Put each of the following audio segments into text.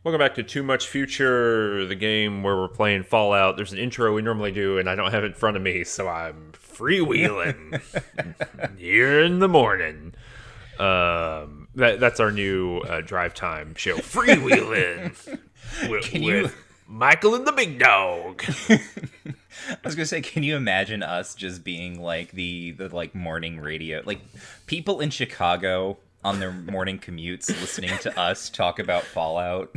Welcome back to Too Much Future, the game where we're playing Fallout. There's an intro we normally do, and I don't have it in front of me, so I'm freewheeling here in the morning. That's our new drive time show, Freewheeling, with Michael and the Big Dog. I was gonna say, can you imagine us just being like the like morning radio, like people in Chicago on their morning commutes listening to us talk about Fallout?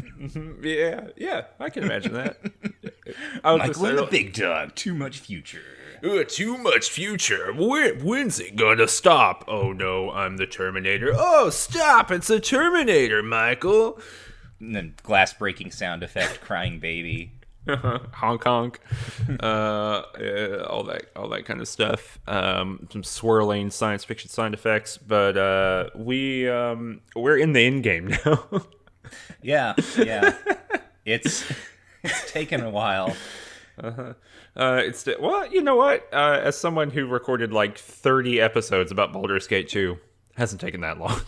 Yeah, I can imagine that. Michael and the Big Dog, Too Much Future. Too much future. When's it gonna stop? Oh no, I'm the Terminator. Oh, stop! It's the Terminator, Michael. And then glass breaking sound effect, crying baby. Honk honk. All that kind of stuff. Some swirling science fiction sound effects, but we're in the end game now. Yeah. It's taken a while. Well, you know what? As someone who recorded like 30 episodes about Baldur's Gate 2, hasn't taken that long.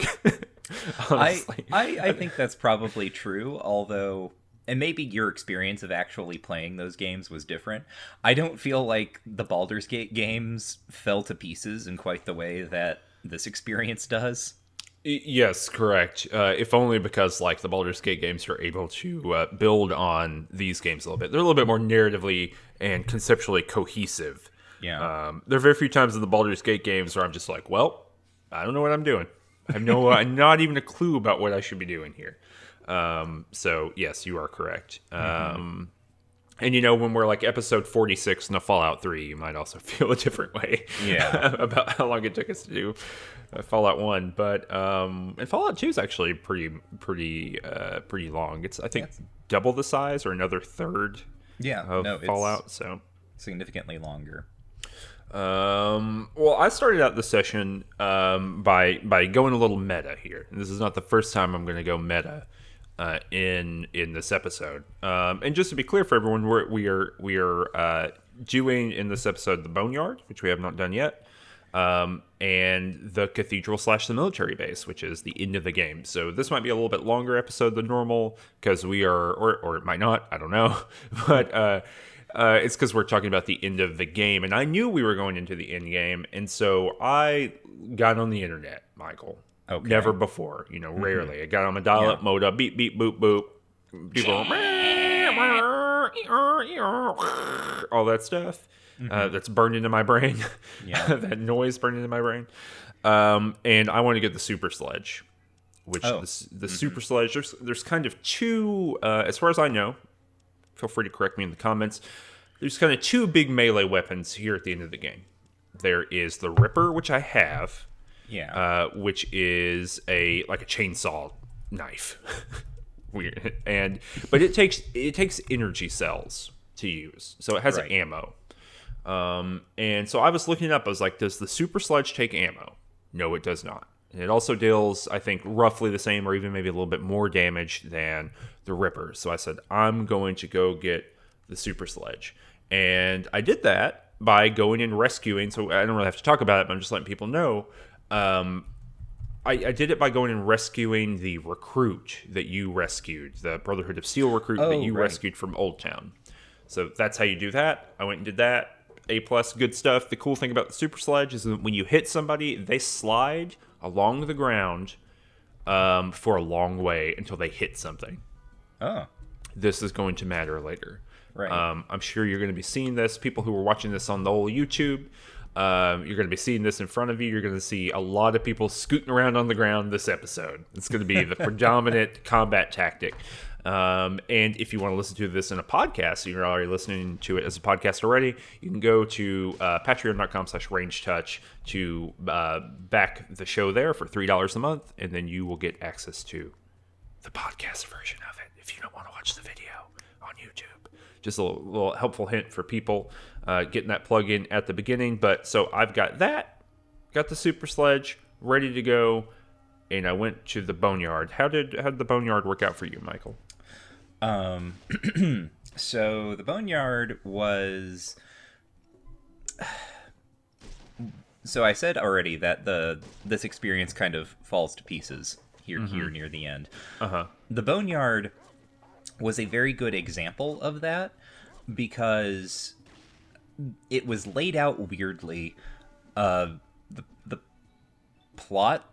Honestly. I think that's probably true, although, and maybe your experience of actually playing those games was different. I don't feel like the Baldur's Gate games fell to pieces in quite the way that this experience does. Yes, correct. If only because like the Baldur's Gate games are able to build on these games a little bit. They're a little bit more narratively and conceptually cohesive. Yeah. There are very few times in the Baldur's Gate games where I'm just like, well, I don't know what I'm doing. I have not even a clue about what I should be doing here. So yes, you are correct. And you know, when we're like episode 46 in the Fallout 3, you might also feel a different way. Yeah. About how long it took us to do Fallout 1. But and Fallout 2 is actually pretty long. It's I think double the size or another third. Of Fallout. So significantly longer. Well, I started out the session by going a little meta here. And this is not the first time I'm going to go meta in this episode. And just to be clear for everyone, we are doing in this episode the Boneyard, which we have not done yet, and the Cathedral / the military base, which is the end of the game. So this might be a little bit longer episode than normal because we are, or it might not, I don't know, but it's because we're talking about the end of the game, and I knew we were going into the end game, and so I got on the internet, Michael. Okay. Never before, rarely. I got on my dial-up mode up, beep, beep, boop, boop. People, all that stuff that's burned into my brain. Yeah. That noise burned into my brain. And I want to get the super sledge, which the super sledge, there's kind of two, as far as I know, feel free to correct me in the comments, there's kind of two big melee weapons here at the end of the game. There is the Ripper, which I have. Yeah. Which is like a chainsaw knife. Weird. But it takes energy cells to use. So it has ammo. And so I was looking it up. I was like, does the super sledge take ammo? No, it does not. And it also deals, I think, roughly the same or even maybe a little bit more damage than the Ripper. So I said, I'm going to go get the super sledge. And I did that by going and rescuing. So I don't really have to talk about it, but I'm just letting people know. I did it by going and rescuing the recruit that you rescued, the Brotherhood of Steel recruit that you rescued from Old Town. So that's how you do that. I went and did that. A+, good stuff. The cool thing about the super sledge is that when you hit somebody, they slide along the ground for a long way until they hit something. Oh. This is going to matter later. Right. I'm sure you're going to be seeing this. People who are watching this on the old YouTube, you're going to be seeing this in front of you. You're going to see a lot of people scooting around on the ground this episode. It's going to be the predominant combat tactic. And if you want to listen to this in a podcast, so you're already listening to it as a podcast already, you can go to patreon.com/rangetouch to back the show there for $3 a month, and then you will get access to the podcast version of it if you don't want to watch the video on YouTube. Just a little helpful hint for people getting that plug in at the beginning. But so I've got that, got the super sledge ready to go, and I went to the Boneyard. How did the Boneyard work out for you, Michael? So the Boneyard was... So I said already that this experience kind of falls to pieces here near the end. Uh-huh. The Boneyard was a very good example of that, because it was laid out weirdly. The plot,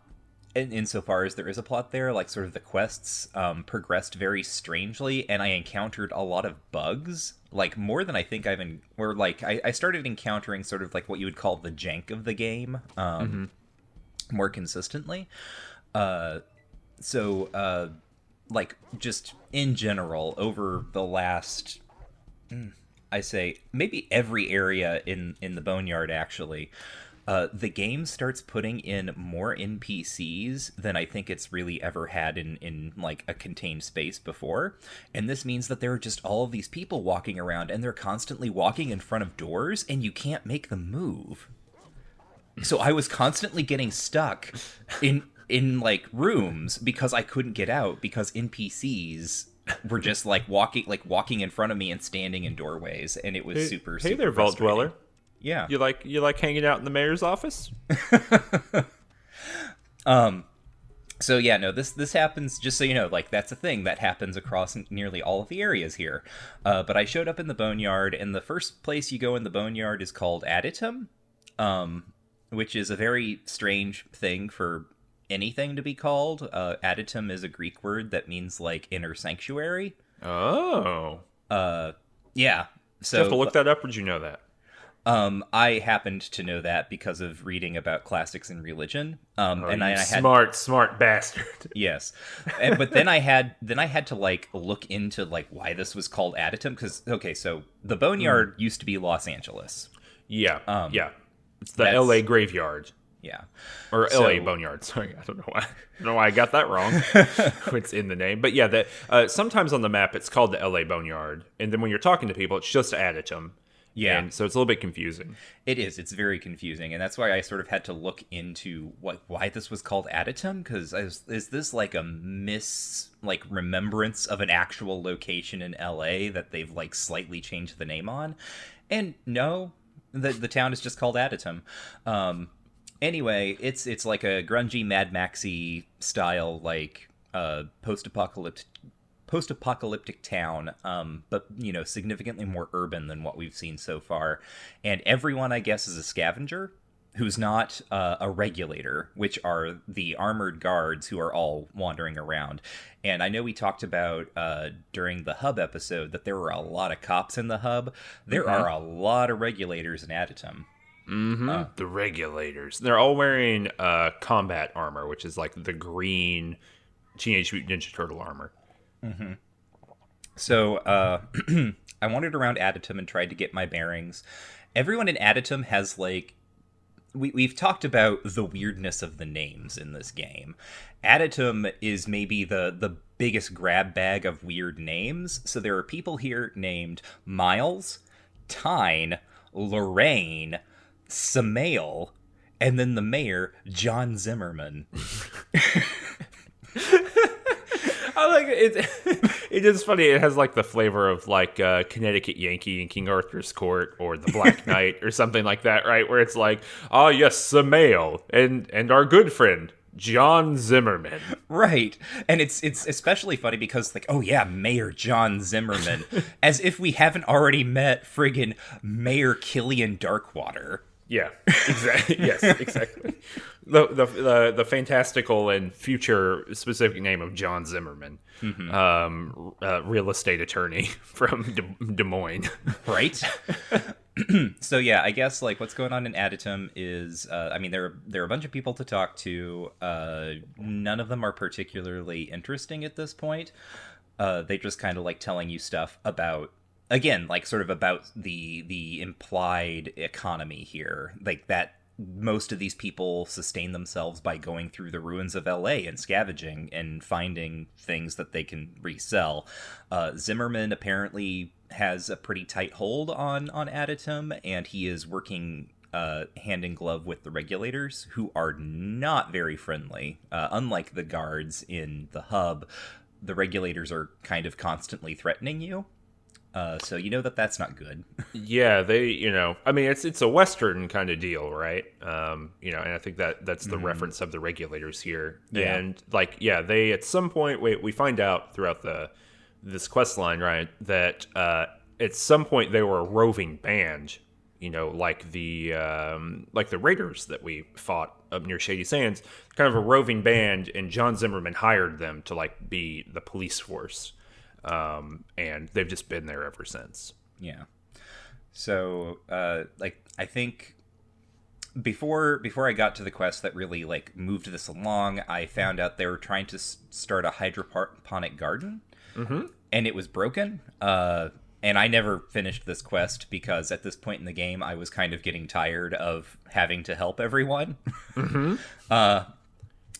insofar as there is a plot there, like sort of the quests progressed very strangely, and I encountered a lot of bugs, like more than I think or like I started encountering sort of like what you would call the jank of the game more consistently. So like just in general over the last, I say maybe every area in the Boneyard actually, the game starts putting in more NPCs than I think it's really ever had in like a contained space before. And this means that there are just all of these people walking around, and they're constantly walking in front of doors, and you can't make them move. So I was constantly getting stuck in like rooms because I couldn't get out, because NPCs were just like walking in front of me and standing in doorways, and it was super there, Vault Dweller. Yeah. You like hanging out in the mayor's office? So yeah, no, this happens, just so you know, like that's a thing that happens across nearly all of the areas here. But I showed up in the Boneyard, and the first place you go in the Boneyard is called Aditum, which is a very strange thing for anything to be called. Aditum is a Greek word that means like inner sanctuary. Oh. Yeah. So Did you have to look that up, or did you know that? I happened to know that because of reading about classics and religion. And I had smart bastard. Yes, but then I had to like look into like why this was called Aditum, because okay, so the Boneyard used to be Los Angeles. Yeah, yeah, it's the L.A. graveyard. Yeah, or L.A. Boneyard. Sorry, I don't know why I got that wrong. It's in the name, but yeah, sometimes on the map it's called the L.A. Boneyard, and then when you're talking to people, it's just Aditum. Yeah, and so it's a little bit confusing. It is. It's very confusing, and that's why I sort of had to look into why this was called Aditum, because is this like a remembrance of an actual location in LA that they've like slightly changed the name on? And no, the town is just called Aditum. Anyway, it's like a grungy Mad Maxy style, like post-apocalyptic town, but significantly more urban than what we've seen so far. And everyone, I guess, is a scavenger who's not a regulator, which are the armored guards who are all wandering around. And I know we talked about during the hub episode that there were a lot of cops in the hub. There are a lot of regulators in Aditum. The regulators, they're all wearing combat armor, which is like the green Teenage Mutant Ninja Turtle armor. So I wandered around Aditum and tried to get my bearings. Everyone in Aditum has like we've talked about the weirdness of the names in this game. Aditum is maybe the biggest grab bag of weird names. So there are people here named Miles, Tyne, Lorraine, Samael, and then the mayor, John Zimmerman. I like it. It is funny. It has like the flavor of like Connecticut Yankee in King Arthur's Court, or the Black Knight, or something like that, right? Where it's like, yes, Samael and our good friend John Zimmerman, right? And it's especially funny because like, oh yeah, Mayor John Zimmerman, as if we haven't already met friggin' Mayor Killian Darkwater. Yeah, exactly. Yes, exactly. The fantastical and future specific name of John Zimmerman, real estate attorney from Des Moines, right? So yeah, I guess like what's going on in Aditum is, I mean, there are a bunch of people to talk to. None of them are particularly interesting at this point. They just kind of like telling you stuff about. Again, like sort of about the implied economy here, like that most of these people sustain themselves by going through the ruins of LA and scavenging and finding things that they can resell. Zimmerman apparently has a pretty tight hold on Aditum, and he is working hand in glove with the regulators, who are not very friendly. Unlike the guards in the hub, the regulators are kind of constantly threatening you. So you know that's not good. Yeah, they, I mean, it's a Western kind of deal, right? And I think that's the reference of the regulators here. Yeah. And like, yeah, they at some point we find out throughout this quest line, right, that at some point they were a roving band, like the Raiders that we fought up near Shady Sands, kind of a roving band, and John Zimmerman hired them to like be the police force, and they've just been there ever since. Yeah. So, I think before I got to the quest that really like moved this along, I found out they were trying to start a hydroponic garden, and it was broken. And I never finished this quest because at this point in the game, I was kind of getting tired of having to help everyone.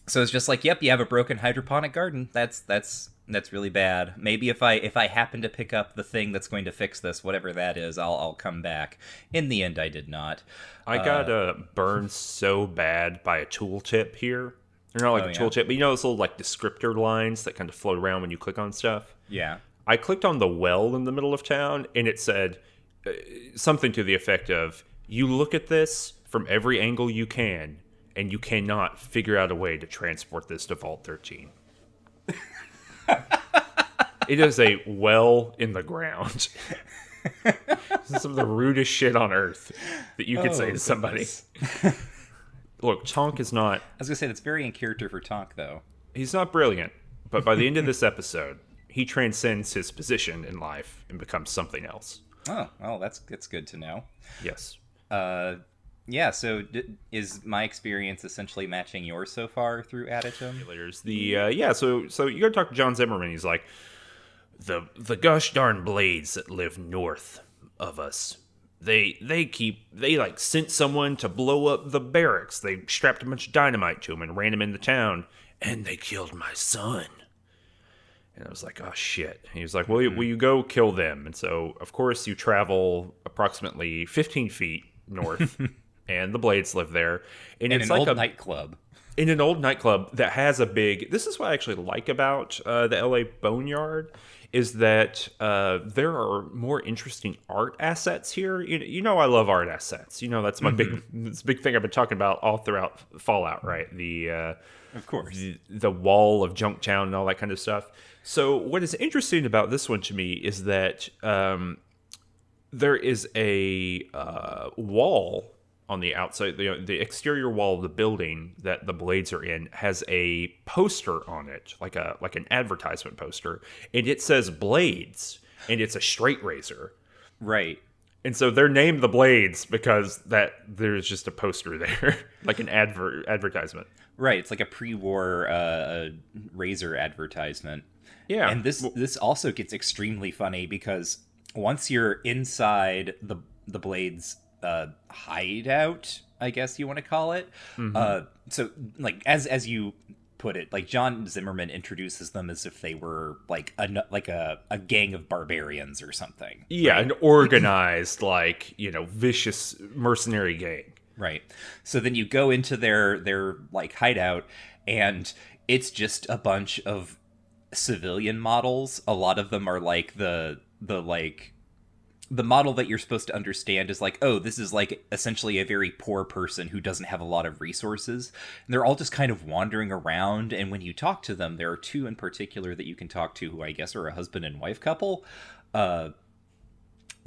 So it's just like, yep, you have a broken hydroponic garden. That's really bad. Maybe if I happen to pick up the thing that's going to fix this, whatever that is, I'll come back. In the end, I did not. I got burned so bad by a tooltip here. They're not like a tooltip, but those little like descriptor lines that kind of float around when you click on stuff? Yeah. I clicked on the well in the middle of town, and it said something to the effect of, you look at this from every angle you can, and you cannot figure out a way to transport this to Vault 13. It is a well in the ground. This is some of the rudest shit on earth that you could say to somebody. Look, Tonk is not... I was going to say, that's very in character for Tonk, though. He's not brilliant, but by the end of this episode, he transcends his position in life and becomes something else. Oh, well, that's good to know. Yes. Yeah, so is my experience essentially matching yours so far through Adytum? So you gotta talk to John Zimmerman. He's like, the gosh darn blades that live north of us, they like sent someone to blow up the barracks. They strapped a bunch of dynamite to him and ran him into town, and they killed my son. And I was like, oh, shit. And he was like, will you go kill them? And so, of course, you travel approximately 15 feet north, and the Blades live there. And it's an like old nightclub. In an old nightclub that has a big... This is what I actually like about the LA Boneyard, is that there are more interesting art assets here. I love art assets. That's my big thing I've been talking about all throughout Fallout, right? Of course. The wall of Junktown and all that kind of stuff. So what is interesting about this one to me is that there is a wall on the outside, the exterior wall of the building that the Blades are in has a poster on it, like an advertisement poster, and it says Blades, and it's a straight razor. Right. And so they're named the Blades because there's just a poster there, like an advertisement. Right, it's like a pre-war razor advertisement. Yeah. And this also gets extremely funny because once you're inside the Blades hideout, I guess you want to call it. So like as you put it, like John Zimmerman introduces them as if they were like a gang of barbarians or something. Yeah, right? An organized vicious mercenary gang. Right. So then you go into their like hideout, and it's just a bunch of civilian models. A lot of them are like the model that you're supposed to understand is like, oh, this is like essentially a very poor person who doesn't have a lot of resources. And they're all just kind of wandering around. And when you talk to them, there are two in particular that you can talk to who I guess are a husband and wife couple that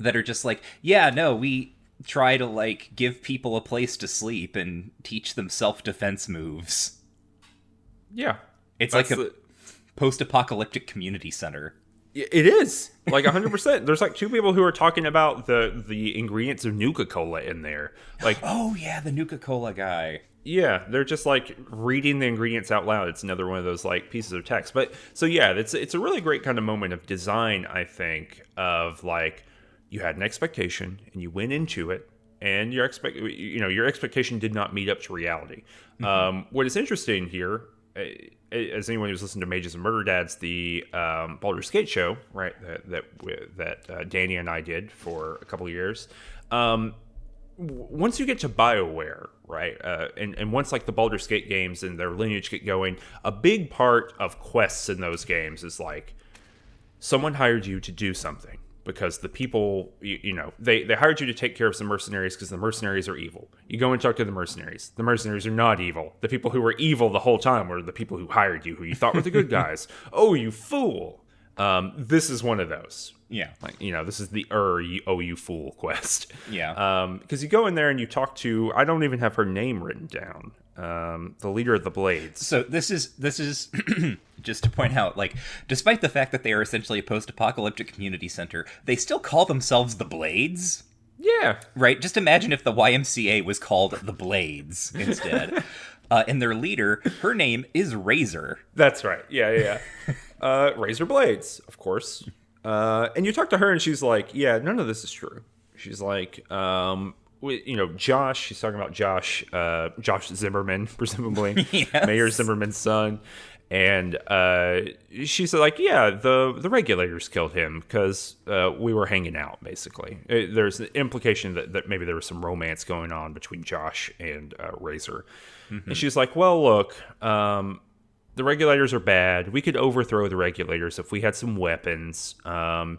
are just like, yeah, no, we try to like give people a place to sleep and teach them self-defense moves. Yeah. It's like a post-apocalyptic community center. It is like 100%. There's like two people who are talking about the ingredients of Nuka-Cola in there. Like, oh yeah, the Nuka-Cola guy. Yeah, they're just like reading the ingredients out loud. It's another one of those like pieces of text. But so yeah, it's a really great kind of moment of design, I think, of like you had an expectation and you went into it, and your expectation did not meet up to reality. What is interesting here, as anyone who's listened to Mages and Murder Dads, the Baldur's Gate show, right, that Danny and I did for a couple of years. Once you get to BioWare, right, and once like the Baldur's Gate games and their lineage get going, a big part of quests in those games is like someone hired you to do something. Because the people, they hired you to take care of some mercenaries because the mercenaries are evil. You go and talk to the mercenaries. The mercenaries are not evil. The people who were evil the whole time were the people who hired you, who you thought were the good guys. Oh, you fool. This is one of those. Yeah. Like, this is the you fool quest. Yeah. Because you go in there and you talk to, I don't even have her name written down. The leader of the Blades. So this is just to point out, like, despite the fact that they are essentially a post-apocalyptic community center, they still call themselves the Blades. Yeah. Right? Just imagine if the YMCA was called the Blades instead. And their leader, her name is Razor. That's right. Yeah. Razor Blades, of course. And you talk to her and she's like, yeah, none of this is true. She's like, Josh, she's talking about Josh Zimmerman, presumably, Yes. Mayor Zimmerman's son. And she said, like, yeah, the regulators killed him because we were hanging out, basically. There's an implication that maybe there was some romance going on between Josh and Razor. Mm-hmm. And she's like, well, look, the regulators are bad. We could overthrow the regulators if we had some weapons. And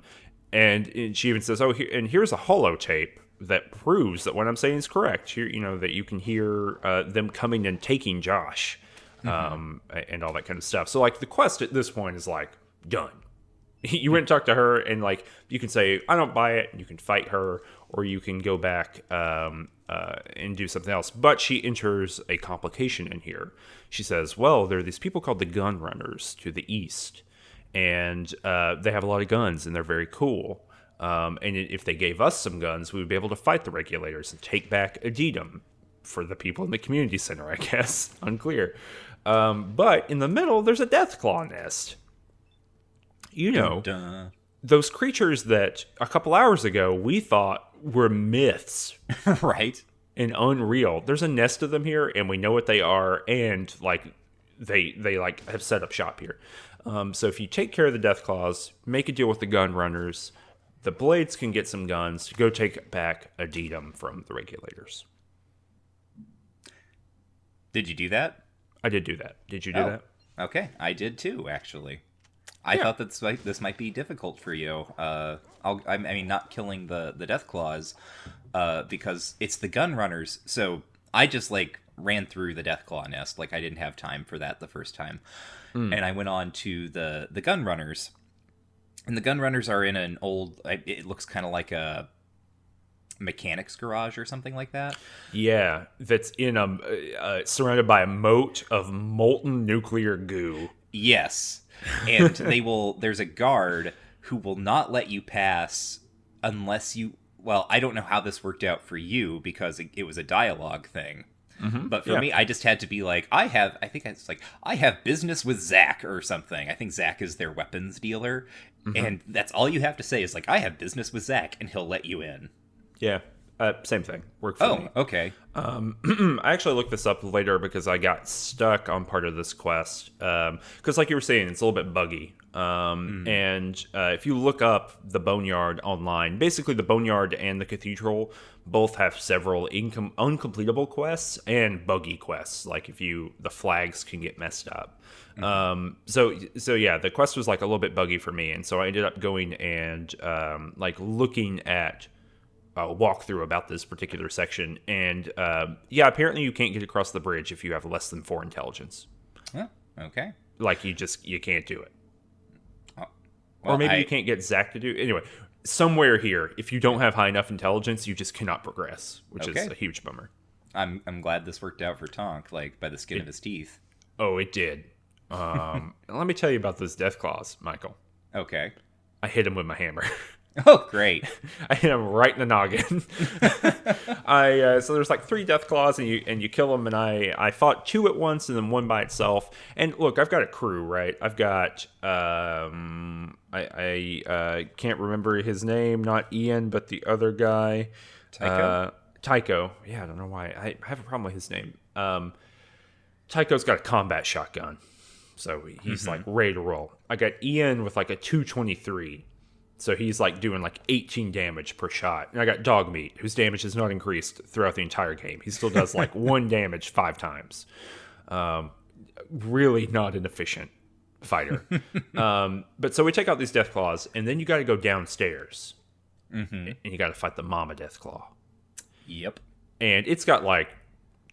she even says, here's a holotape that proves that what I'm saying is correct. Here, that you can hear them coming and taking Josh. And all that kind of stuff. So, like, the quest at this point is, like, done. You went and talked to her, and, like, you can say, I don't buy it, you can fight her, or you can go back and do something else. But she enters a complication in here. She says, well, there are these people called the Gun Runners to the east, and they have a lot of guns, and they're very cool. And if they gave us some guns, we would be able to fight the regulators and take back Addendum for the people in the community center, I guess. Unclear. But in the middle, there's a Deathclaw nest. Those creatures that a couple hours ago we thought were myths. Right. And unreal. There's a nest of them here, and we know what they are, and, like, they like, have set up shop here. So if you take care of the Deathclaws, make a deal with the Gun Runners, the Blades can get some guns to go take back Addendum from the regulators. Did you do that? I did do that. Did you do that? Okay, I did too, actually. I thought that this might be difficult for you. I mean, not killing the Deathclaws, because it's the Gun Runners. So I just, like, ran through the Deathclaw nest. Like, I didn't have time for that the first time. And I went on to the Gun Runners. And the Gun Runners are in an old, it looks kind of like a mechanic's garage or something like that. Yeah, that's in surrounded by a moat of molten nuclear goo. Yes. And there's a guard who will not let you pass unless you, well, I don't know how this worked out for you because it was a dialogue thing. Mm-hmm. But for me, I just had to be like, I have business with Zach or something. I think Zach is their weapons dealer. Mm-hmm. And that's all you have to say is, like, I have business with Zach, and he'll let you in. Yeah, same thing. Worked for me. Oh, okay. I actually looked this up later because I got stuck on part of this quest. Because, like you were saying, it's a little bit buggy. And if you look up the Boneyard online, basically the Boneyard and the Cathedral both have several uncompletable quests and buggy quests. Like the flags can get messed up. So yeah, the quest was like a little bit buggy for me, and so I ended up going and like looking at a walkthrough about this particular section, and yeah, apparently you can't get across the bridge if you have less than 4 intelligence. Oh, okay. Like you can't do it. Well, or maybe you can't get Zach to do it. Anyway, somewhere here, if you don't have high enough intelligence, you just cannot progress, which is a huge bummer. I'm glad this worked out for Tonk, like by the skin of his teeth. Oh, it did. Let me tell you about those Deathclaws, Michael. Okay. I hit him with my hammer. Oh, great. I hit him right in the noggin. So there's like 3 Deathclaws, and you kill them, and I fought 2 at once and then 1 by itself. And look, I've got a crew, right? I've got I can't remember his name, not Ian, but the other guy. Tycho. Yeah, I don't know why. I have a problem with his name. Tycho's got a combat shotgun, so he's like ready to roll. I got Ian with like a 223. So he's like doing like 18 damage per shot. And I got Dogmeat, whose damage has not increased throughout the entire game. He still does like 1 damage 5 times. Really not an efficient fighter. But so we take out these Deathclaws, and then you got to go downstairs. Mm-hmm. And you got to fight the Mama Deathclaw. Yep. And it's got like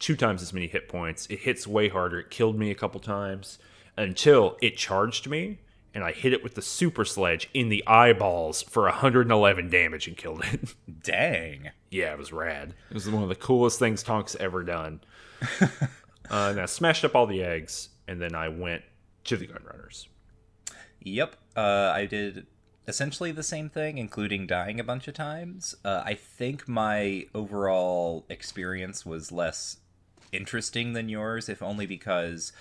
2 times as many hit points. It hits way harder. It killed me a couple times until it charged me. and I hit it with the super sledge in the eyeballs for 111 damage and killed it. Dang. Yeah, it was rad. It was one of the coolest things Tonk's ever done. And I smashed up all the eggs, and then I went to the Gunrunners. Yep. I did essentially the same thing, including dying a bunch of times. I think my overall experience was less interesting than yours, if only because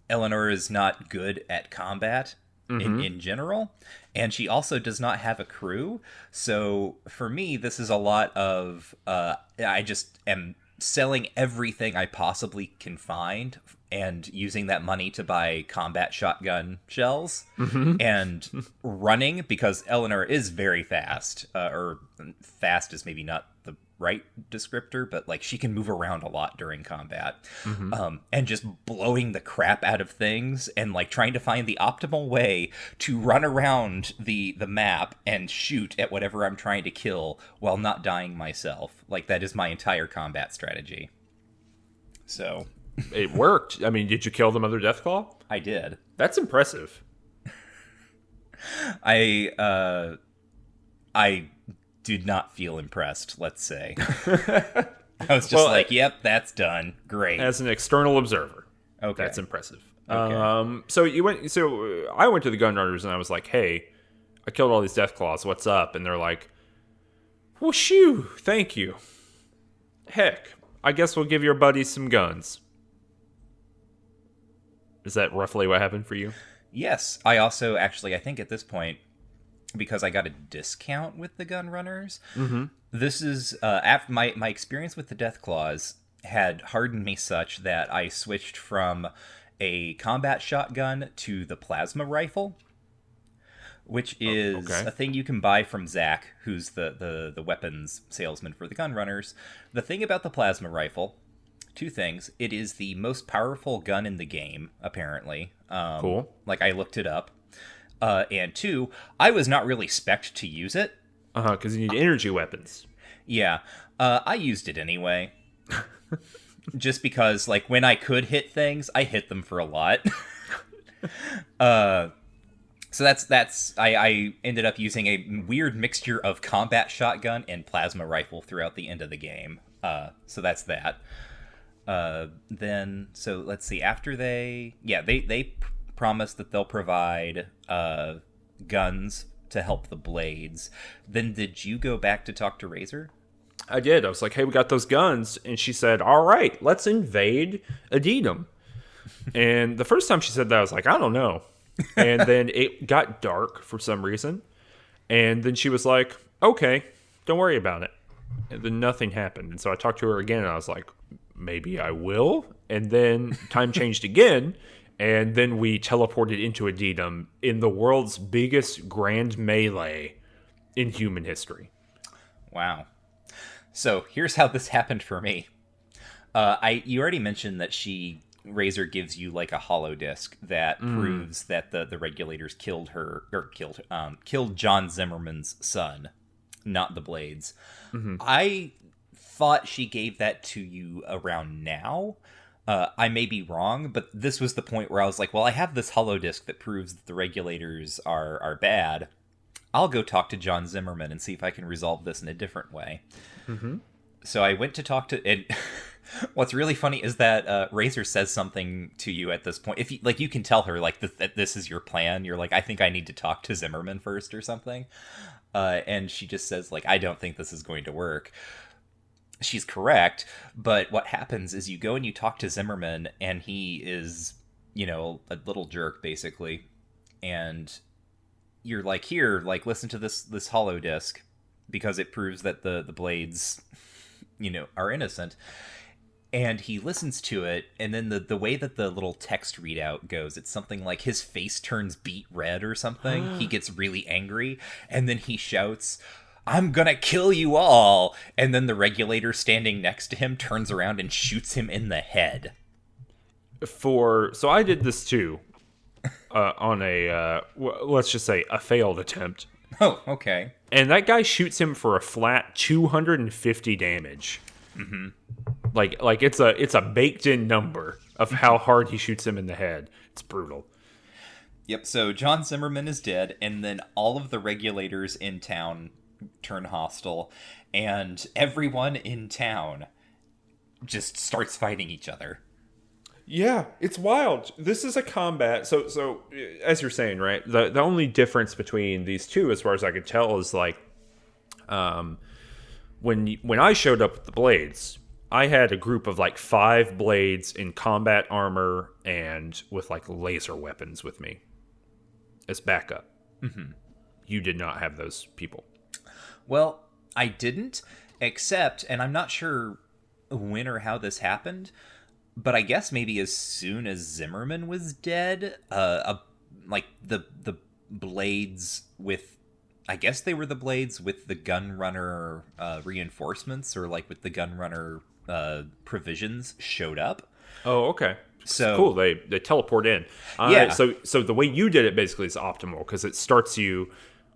Eleanor is not good at combat in general, and she also does not have a crew. So for me, this is a lot of I just am selling everything I possibly can find and using that money to buy combat shotgun shells and running, because Eleanor is very fast, or fast is maybe not the right descriptor, but like she can move around a lot during combat, and just blowing the crap out of things and like trying to find the optimal way to run around the map and shoot at whatever I'm trying to kill while not dying myself. Like that is my entire combat strategy. So it worked. I mean, did you kill the Mother Deathclaw? I did. That's impressive. I did not feel impressed, let's say. I was just like, yep, that's done. Great. As an external observer. Okay. That's impressive. Okay. So I went to the Gunrunners and I was like, hey, I killed all these Deathclaws. What's up? And they're like, well, shoo, thank you. Heck, I guess we'll give your buddies some guns. Is that roughly what happened for you? Yes. I also actually, I think at this point, because I got a discount with the Gunrunners, this is after my experience with the Deathclaws had hardened me such that I switched from a combat shotgun to the plasma rifle, which is a thing you can buy from Zach, who's the weapons salesman for the Gunrunners. The thing about the plasma rifle, two things: it is the most powerful gun in the game, apparently. Cool. Like I looked it up. And two, I was not really spec'd to use it. Because you need energy weapons. Yeah. I used it anyway. Just because, like, when I could hit things, I hit them for a lot. So that's I ended up using a weird mixture of combat shotgun and plasma rifle throughout the end of the game. So that's that. Then, so let's see, after they promised that they'll provide guns to help the Blades. Then did you go back to talk to Razor? I did. I was like, hey, we got those guns. And she said, all right, let's invade Edidum. And the first time she said that, I was like, I don't know. And then it got dark for some reason. And then she was like, okay, don't worry about it. And then nothing happened. And so I talked to her again, and I was like, maybe I will. And then time changed again. And then we teleported into Edidum in the world's biggest grand melee in human history. Wow. So here's how this happened for me. You already mentioned that Razor gives you like a holo disc that proves that the regulators killed John Zimmerman's son, not the Blades. I thought she gave that to you around now. I may be wrong, but this was the point where I was like, well, I have this holodisc that proves that the regulators are bad. I'll go talk to John Zimmerman and see if I can resolve this in a different way. So I went to talk to... And what's really funny is that Razor says something to you at this point. If you can tell her like that this is your plan. You're like, I think I need to talk to Zimmerman first or something. And she just says like, I don't think this is going to work. She's correct, but what happens is you go and you talk to Zimmerman, and he is, a little jerk, basically. And you're like, here, like, listen to this holo disc, because it proves that the Blades, are innocent. And he listens to it, and then the way that the little text readout goes, it's something like his face turns beet red or something. He gets really angry, and then he shouts, I'm gonna kill you all! And then the regulator standing next to him turns around and shoots him in the head. So I did this too, on a, let's just say, a failed attempt. Oh, okay. And that guy shoots him for a flat 250 damage. Like it's a baked-in number of how hard he shoots him in the head. It's brutal. Yep, so John Zimmerman is dead, and then all of the regulators in town turn hostile, and everyone in town just starts fighting each other. Yeah, it's wild. This is a combat. So as you're saying, right? The only difference between these two, as far as I could tell, is like, when I showed up with the blades, I had a group of like 5 blades in combat armor and with like laser weapons with me as backup. Mm-hmm. You did not have those people. Well, I didn't, except, and I'm not sure when or how this happened, but I guess maybe as soon as Zimmerman was dead, like the blades with, I guess they were the blades with the gunrunner reinforcements, or like with the gunrunner provisions, showed up. Oh, okay. So cool. They teleport in. Yeah. So the way you did it basically is optimal because it starts you.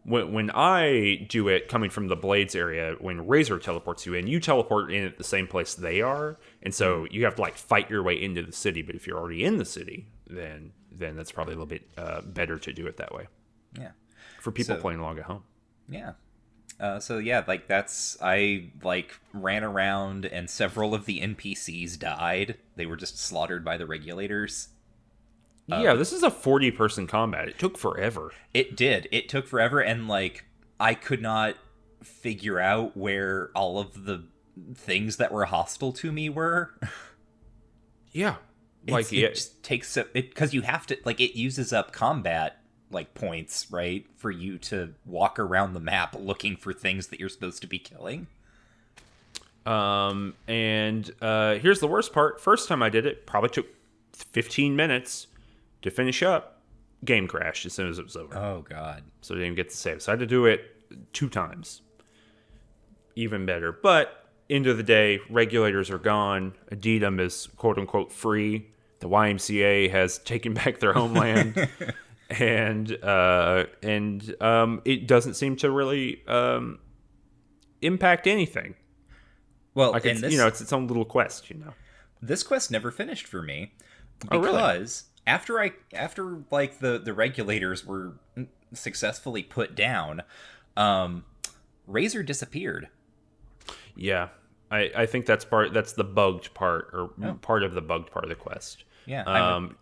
When I do it coming from the blades area, when Razor teleports you in, you teleport in at the same place they are, and so you have to like fight your way into the city. But if you're already in the city, then that's probably a little bit better to do it that way. Yeah. For people playing along at home. Yeah. So yeah, like I like ran around and several of the NPCs died. They were just slaughtered by the regulators. Yeah, this is a 40-person combat. It took forever. It did. It took forever, and like I could not figure out where all of the things that were hostile to me were. Yeah. It just takes it because you have to, like, it uses up combat like points, right, for you to walk around the map looking for things that you're supposed to be killing. And here's the worst part. First time I did it, probably took 15 minutes to finish up. Game crashed as soon as it was over. Oh god. So I didn't even get to save. So I had to do it 2 times. Even better. But end of the day, regulators are gone. Aditum is quote unquote free. The YMCA has taken back their homeland. And it doesn't seem to really impact anything. Well, like it's, it's its own little quest, This quest never finished for me because oh, really? after like the regulators were successfully put down, Razor disappeared. Yeah. I think that's the bugged part, or part of the bugged part of the quest. Yeah.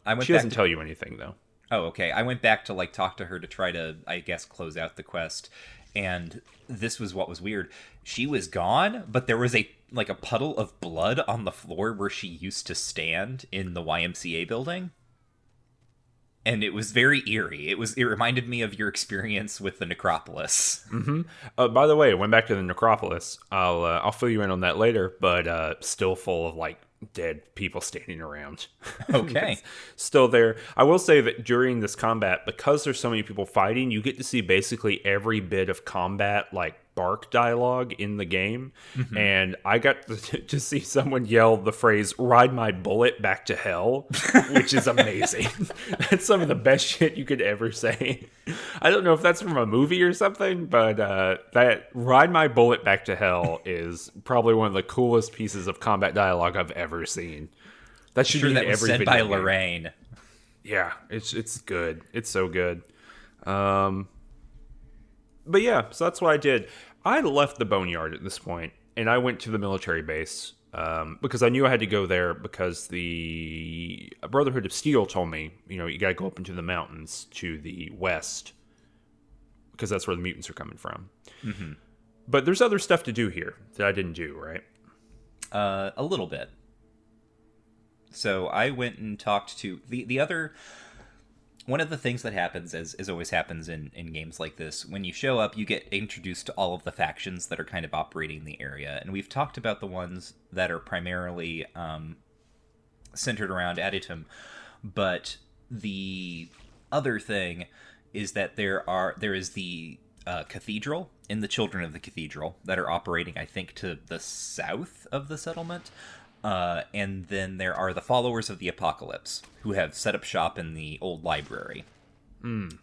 I went she doesn't tell you anything though. Oh, okay. I went back to like talk to her to try to, I guess, close out the quest, and this was what was weird. She was gone, but there was a puddle of blood on the floor where she used to stand in the YMCA building, and it was very eerie. It reminded me of your experience with the necropolis. Mm-hmm. By the way, I went back to the necropolis. I'll fill you in on that later, but still full of like dead people standing around. Okay. Still there. I will say that during this combat, because there's so many people fighting, you get to see basically every bit of combat, like bark dialogue in the game. Mm-hmm. And I got to see someone yell the phrase, "Ride my bullet back to hell," which is amazing. That's some of the best shit you could ever say. I don't know if that's from a movie or something, but that "Ride my bullet back to hell" is probably one of the coolest pieces of combat dialogue I've ever seen. That should be in every said by video game. Lorraine. Yeah, it's good. It's so good. But yeah, so that's what I did. I left the boneyard at this point, and I went to the military base because I knew I had to go there because the Brotherhood of Steel told me, you got to go up into the mountains to the west because that's where the mutants are coming from. Mm-hmm. But there's other stuff to do here that I didn't do, right? A little bit. So I went and talked to the other. One of the things that happens, as always happens in games like this, when you show up, you get introduced to all of the factions that are kind of operating in the area. And we've talked about the ones that are primarily centered around Aditum. But the other thing is that there is the cathedral and the Children of the Cathedral that are operating, I think, to the south of the settlement. And then there are the Followers of the Apocalypse, who have set up shop in the old library. Mm.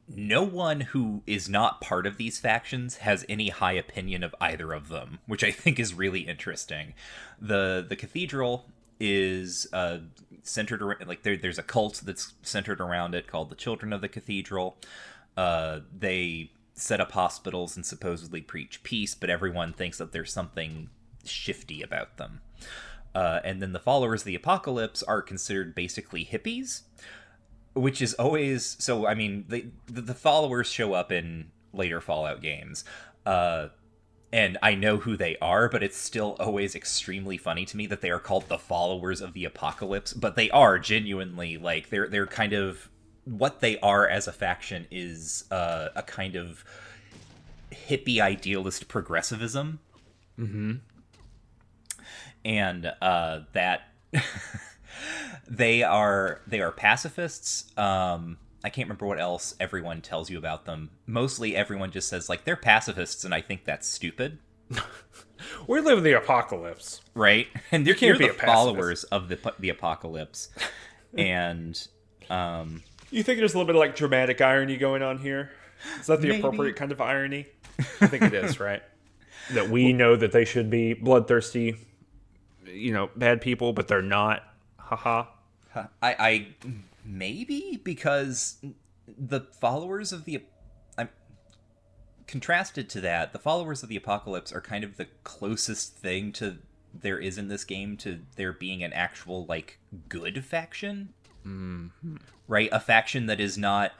No one who is not part of these factions has any high opinion of either of them, which I think is really interesting. The cathedral is centered around, like, there's a cult that's centered around it called the Children of the Cathedral. They set up hospitals and supposedly preach peace, but everyone thinks that there's something shifty about them. And then the followers of the Apocalypse are considered basically hippies, which is always... So, I mean, the followers show up in later Fallout games, and I know who they are, but it's still always extremely funny to me that they are called the followers of the Apocalypse, but they are genuinely, like, they're kind of... What they are as a faction is a kind of hippie idealist progressivism. Mm-hmm. And that they are pacifists. I can't remember what else everyone tells you about them. Mostly everyone just says, like, they're pacifists, and I think that's stupid. We live in the apocalypse, right? And you can't be the followers of the apocalypse. And you think there's a little bit of, like, dramatic irony going on here? Is that the appropriate kind of irony? I think it is, right? That we know that they should be bloodthirsty, bad people, but they're not. Haha. I maybe, because the followers of the... contrasted to that, the followers of the Apocalypse are kind of the closest thing to there is in this game to there being an actual, like, good faction. Mm-hmm. Right? A faction that is not,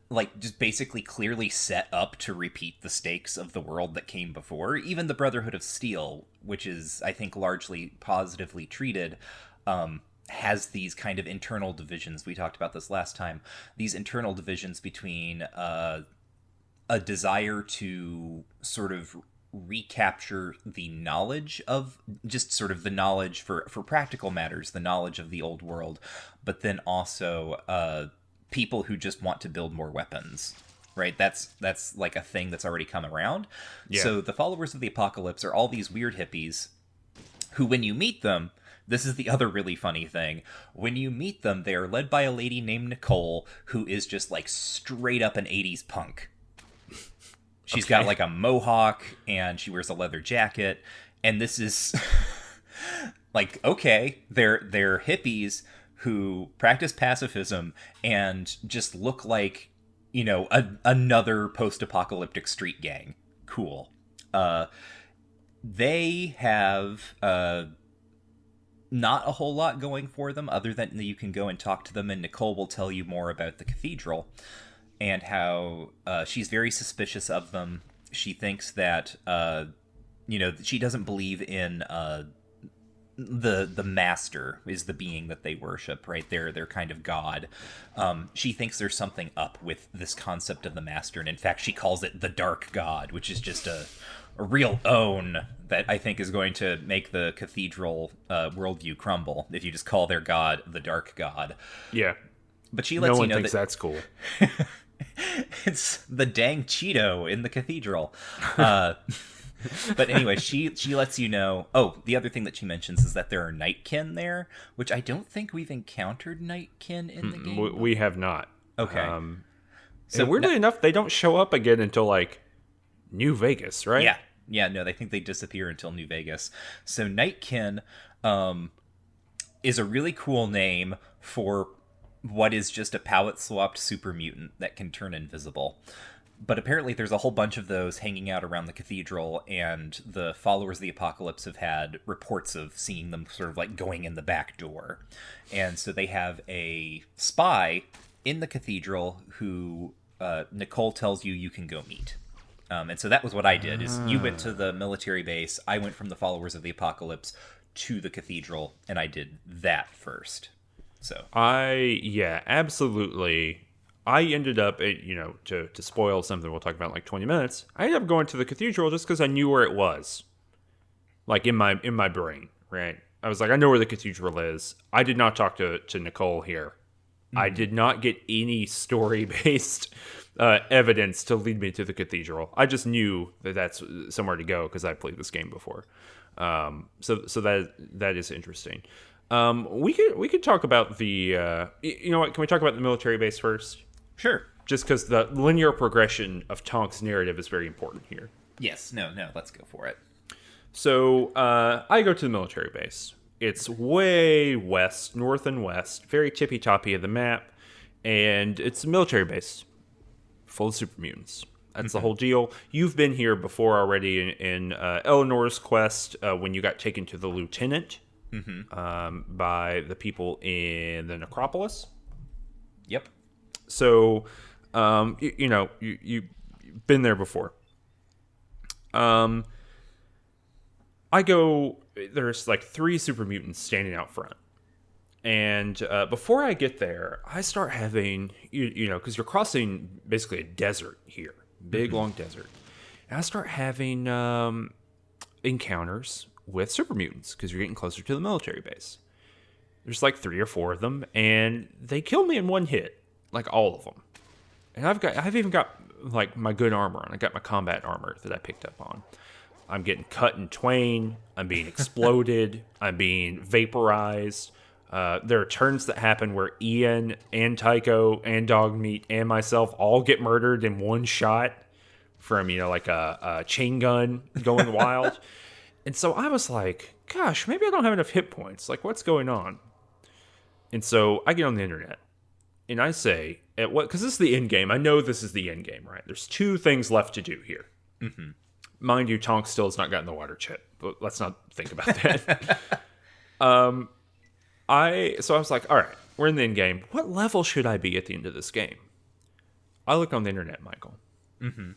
like, just basically clearly set up to repeat the stakes of the world that came before. Even the Brotherhood of Steel, which is, I think, largely positively treated, has these kind of internal divisions. We talked about this last time. These internal divisions between a desire to sort of recapture the knowledge of, just sort of the knowledge for practical matters, the knowledge of the old world, but then also people who just want to build more weapons, right? That's like a thing that's already come around. Yeah. So the followers of the Apocalypse are all these weird hippies who, when you meet them, this is the other really funny thing. When you meet them, they are led by a lady named Nicole, who is just, like, straight up an 80s punk. She's got, like, a mohawk, and she wears a leather jacket, and this is... like, okay, they're hippies who practice pacifism and just look like, another post-apocalyptic street gang. Cool. They have... not a whole lot going for them, other than you can go and talk to them, and Nicole will tell you more about the cathedral and how she's very suspicious of them. She thinks that she doesn't believe in the master is the being that they worship, right? They're kind of god. She thinks there's something up with this concept of the master, and in fact she calls it the dark god, which is just a real own that I think is going to make the cathedral worldview crumble if you just call their god the dark god. Yeah. But she lets you know thinks that's cool. It's the dang Cheeto in the cathedral. But anyway, she lets you know... Oh, the other thing that she mentions is that there are Nightkin there, which I don't think we've encountered Nightkin in the game. We have not. Okay. So weirdly enough, they don't show up again until, like, New Vegas, right? Yeah. Yeah, no, I think they disappear until New Vegas. So Nightkin is a really cool name for what is just a palette-swapped super mutant that can turn invisible. But apparently there's a whole bunch of those hanging out around the cathedral, and the followers of the Apocalypse have had reports of seeing them sort of, like, going in the back door. And so they have a spy in the cathedral who Nicole tells you can go meet. And so that was what I did, is you went to the military base, I went from the followers of the Apocalypse to the cathedral, and I did that first. So absolutely. I ended up, to spoil something we'll talk about in like 20 minutes, I ended up going to the cathedral just because I knew where it was. Like, in my brain, right? I was like, I know where the cathedral is. I did not talk to Nicole here. Mm-hmm. I did not get any story-based evidence to lead me to the cathedral. I just knew that that's somewhere to go because I played this game before. So that is interesting. We could talk about the you know what? Can we talk about the military base first? Sure. Just because the linear progression of Tonk's narrative is very important here. Yes. No. Let's go for it. So I go to the military base. It's way west, north and west, very tippy-toppy of the map, and it's a military base full of super mutants. That's the whole deal. You've been here before already in Eleanor's quest when you got taken to the lieutenant by the people in the Necropolis. Yep. So, you've been there before. There's like 3 super mutants standing out front. And before I get there, I start having, because you're crossing basically a desert here. Big, long desert. And I start having encounters with super mutants because you're getting closer to the military base. There's like 3 or 4 of them, and they kill me in one hit, like all of them. And I've even got like my good armor on. I got my combat armor that I picked up on. I'm getting cut in twain. I'm being exploded. I'm being vaporized. There are turns that happen where Ian and Tycho and Dogmeat and myself all get murdered in one shot from, like a chain gun going wild. And so I was like, gosh, maybe I don't have enough hit points. Like, what's going on? And so I get on the internet and I say, because this is the end game. I know this is the end game, right? There's 2 things left to do here. Mm-hmm. Mind you, Tonk still has not gotten the water chip, but let's not think about that. So I was like, all right, we're in the end game. What level should I be at the end of this game? I look on the internet, Michael. Mm-hmm.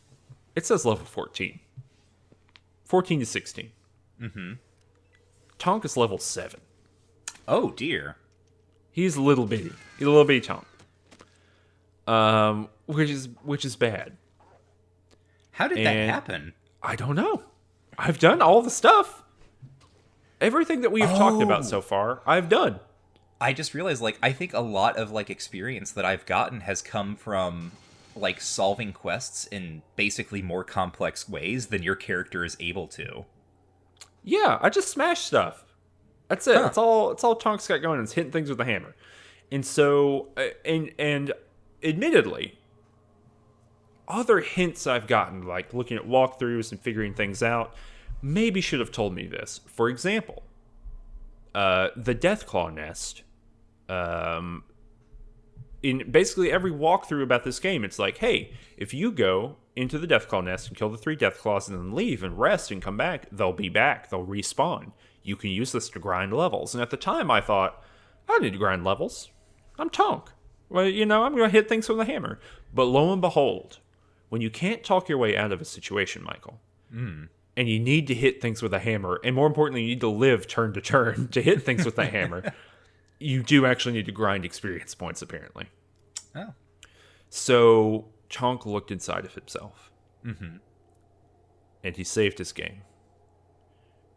It says level 14. 14 to 16. Mm-hmm. Tonk is level 7. Oh, dear. He's a little bitty. He's a little bitty Tonk. Which is bad. How did that happen? I don't know. I've done all the stuff. Everything that we've talked about so far, I've done. I just realized, I think a lot of, experience that I've gotten has come from, solving quests in basically more complex ways than your character is able to. Yeah, I just smash stuff. That's it. Huh. That's all Tonk's got going is hitting things with a hammer. And so, and admittedly, other hints I've gotten, like looking at walkthroughs and figuring things out, maybe should have told me this. For example, the Deathclaw nest, in basically every walkthrough about this game, it's like, hey, if you go into the Deathclaw nest and kill the 3 Deathclaws and then leave and rest and come back, they'll be back. They'll respawn. You can use this to grind levels. And at the time, I thought, I don't need to grind levels. I'm Tonk. Well, I'm going to hit things with a hammer. But lo and behold, when you can't talk your way out of a situation, Michael, and you need to hit things with a hammer, and more importantly, you need to live turn to turn to hit things with a hammer, you do actually need to grind experience points, apparently. Oh. So Tonk looked inside of himself. Mm-hmm. And he saved his game.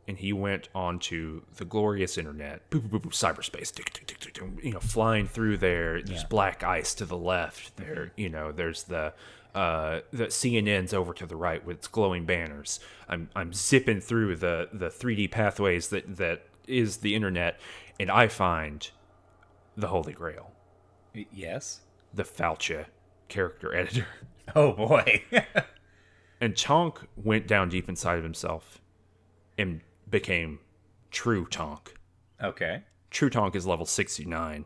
And he went onto the glorious internet, cyberspace, flying through there. There's black ice to the left. There, there's the CNN's over to the right with its glowing banners. I'm zipping through the 3D pathways that is the internet, and I find the Holy Grail. Yes, the Falcha character editor. Oh boy! And Tonk went down deep inside of himself and became True Tonk. Okay. True Tonk is level 69.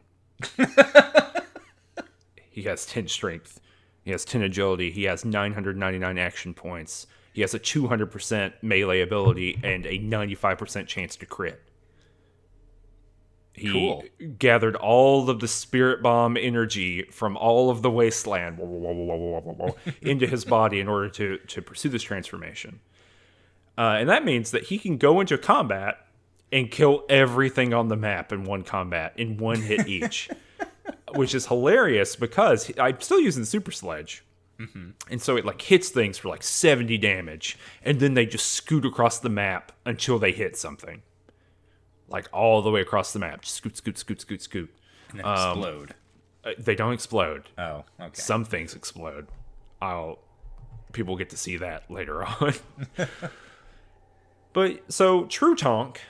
He has 10 strength. He has 10 agility. He has 999 action points. He has a 200% melee ability and a 95% chance to crit. He gathered all of the Spirit Bomb energy from all of the wasteland into his body in order to pursue this transformation. And that means that he can go into combat and kill everything on the map in one combat, in one hit each. Which is hilarious because I'm still using the Super Sledge. Mm-hmm. And so it hits things for 70 damage. And then they just scoot across the map until they hit something. All the way across the map. Just scoot, scoot, scoot, scoot, scoot. And then explode. They don't explode. Oh, okay. Some things explode. People get to see that later on. But so True Tonk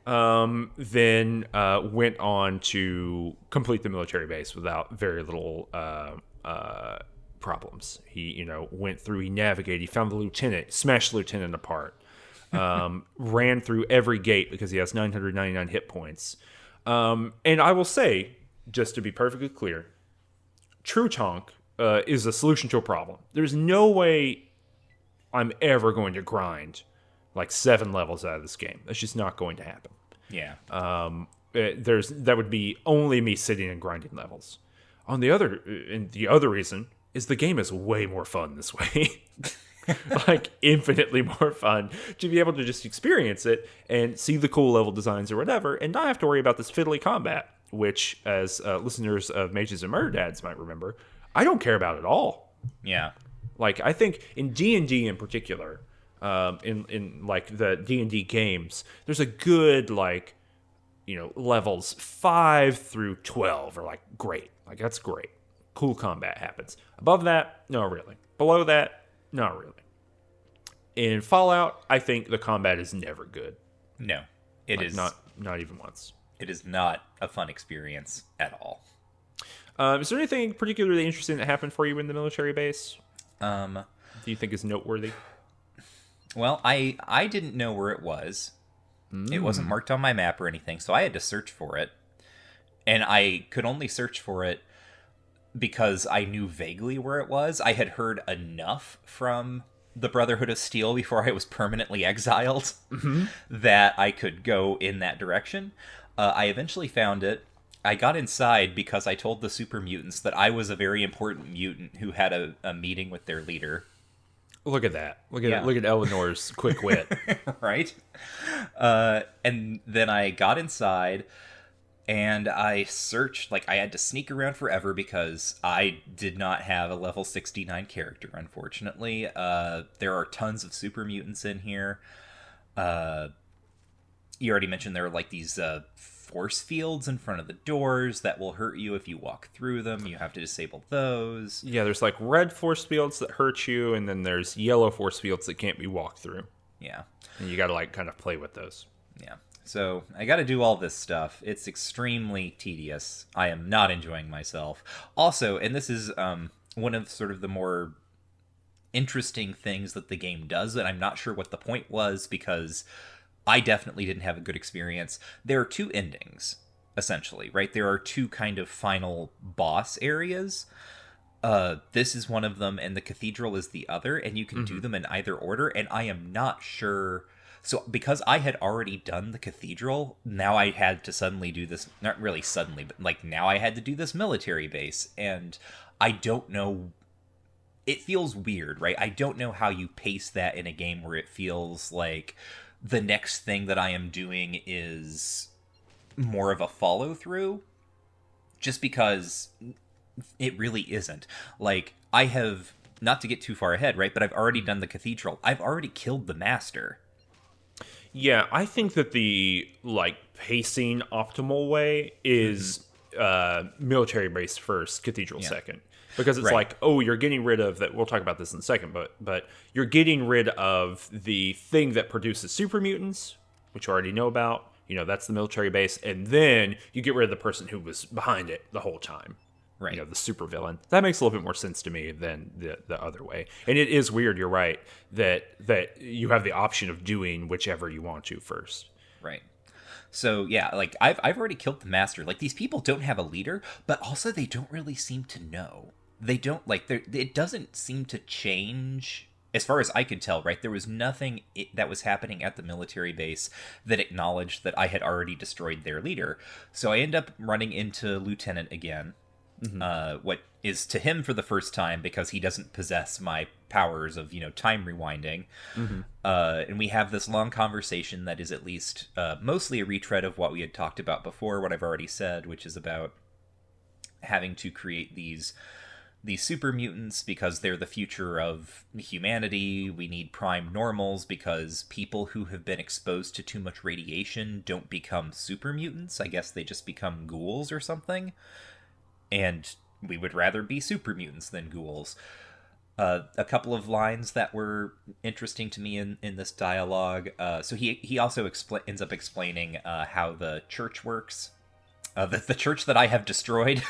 then went on to complete the military base without very little problems. He, went through, he navigated, he found the lieutenant, smashed the lieutenant apart. ran through every gate because he has 999 hit points. And I will say, just to be perfectly clear, True Chonk is a solution to a problem. There's no way I'm ever going to grind like 7 levels out of this game. That's just not going to happen. Yeah. That would be only me sitting and grinding levels. And the other reason is the game is way more fun this way. Like infinitely more fun to be able to just experience it and see the cool level designs or whatever, and not have to worry about this fiddly combat, which, as listeners of Mages and Murder Dads might remember, I don't care about at all. Yeah. Like, I think in D&D in particular, in like the D&D games, there's a good, like, levels 5 through 12 are like great. Like, that's great. Cool combat happens. Above that, not really. Below that, not really. In Fallout, I think the combat is never good. No, it is not even once. It is not a fun experience at all. Is there anything particularly interesting that happened for you in the military base? Do you think is noteworthy? Well, I didn't know where it was. It wasn't marked on my map or anything, so I had to search for it. And I could only search for it because I knew vaguely where it was. I had heard enough from the Brotherhood of Steel before I was permanently exiled that I could go in that direction. I eventually found it. I got inside because I told the super mutants that I was a very important mutant who had a meeting with their leader. Look at that. Look at Eleanor's quick wit. Right? And then I got inside and I searched. Like, I had to sneak around forever because I did not have a level 69 character, unfortunately. There are tons of super mutants in here. You already mentioned there are like these force fields in front of the doors that will hurt you if you walk through them. You have to disable those. Yeah, there's like red force fields that hurt you, and then there's yellow force fields that can't be walked through. Yeah. And you got to like kind of play with those. Yeah. So I got to do all this stuff. It's extremely tedious. I am not enjoying myself. Also, and this is one of sort of the more interesting things that the game does, and I'm not sure what the point was because I definitely didn't have a good experience. There are 2 endings, essentially, right? There are 2 kind of final boss areas. This is one of them, and the cathedral is the other, and you can do them in either order, and I am not sure. So, because I had already done the cathedral, now I had to suddenly do this, not really suddenly, but like now I had to do this military base, and I don't know. It feels weird, right? I don't know how you pace that in a game where it feels like the next thing that I am doing is more of a follow-through, just because it really isn't. Like, I have, not to get too far ahead, right, but I've already done the cathedral. I've already killed the master. Yeah, I think that the, like, pacing optimal way is military base first, cathedral second. Because it's like, oh, you're getting rid of that. We'll talk about this in a second, but you're getting rid of the thing that produces super mutants, which you already know about. That's the military base, and then you get rid of the person who was behind it the whole time. Right. The super villain. That makes a little bit more sense to me than the other way. And it is weird. You're right that you have the option of doing whichever you want to first. Right. So yeah, like I've already killed the master. Like, these people don't have a leader, but also they don't really seem to know. They don't, like, it doesn't seem to change, as far as I could tell, right? There was nothing that was happening at the military base that acknowledged that I had already destroyed their leader. So I end up running into Lieutenant again, what is to him for the first time because he doesn't possess my powers of, time rewinding. And we have this long conversation that is at least mostly a retread of what we had talked about before, what I've already said, which is about having to create these super mutants because they're the future of humanity. We need prime normals because people who have been exposed to too much radiation don't become super mutants. I guess they just become ghouls or something. And we would rather be super mutants than ghouls. A couple of lines that were interesting to me in this dialogue. So he also ends up explaining how the church works. The church that I have destroyed.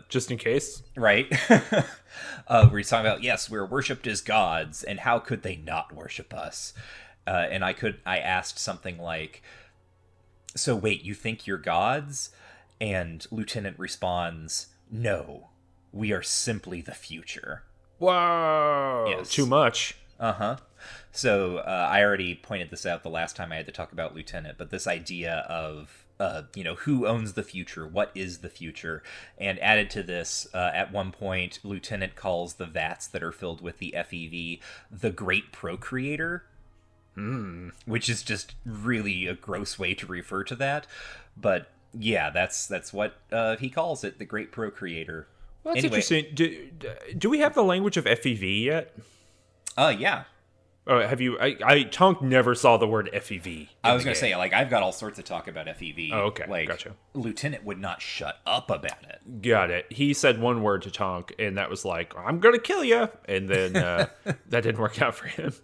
Just in case. Right? Where he's talking about, yes, we're worshipped as gods, and how could they not worship us? And I asked something like, so wait, you think you're gods? And Lieutenant responds, no, we are simply the future. Whoa! Yes. Too much. Uh-huh. So I already pointed this out the last time I had to talk about Lieutenant, but this idea of, who owns the future? What is the future? And added to this, at one point, Lieutenant calls the vats that are filled with the FEV the Great Procreator, which is just really a gross way to refer to that. But yeah, that's what he calls it, the Great Procreator. Well, that's interesting. Do we have the language of FEV yet? Yeah. Oh, have you? Tonk never saw the word FEV. I was going to say, I've got all sorts of talk about FEV. Oh, okay. Gotcha. Lieutenant would not shut up about it. Got it. He said one word to Tonk, and that was like, I'm going to kill you. And then that didn't work out for him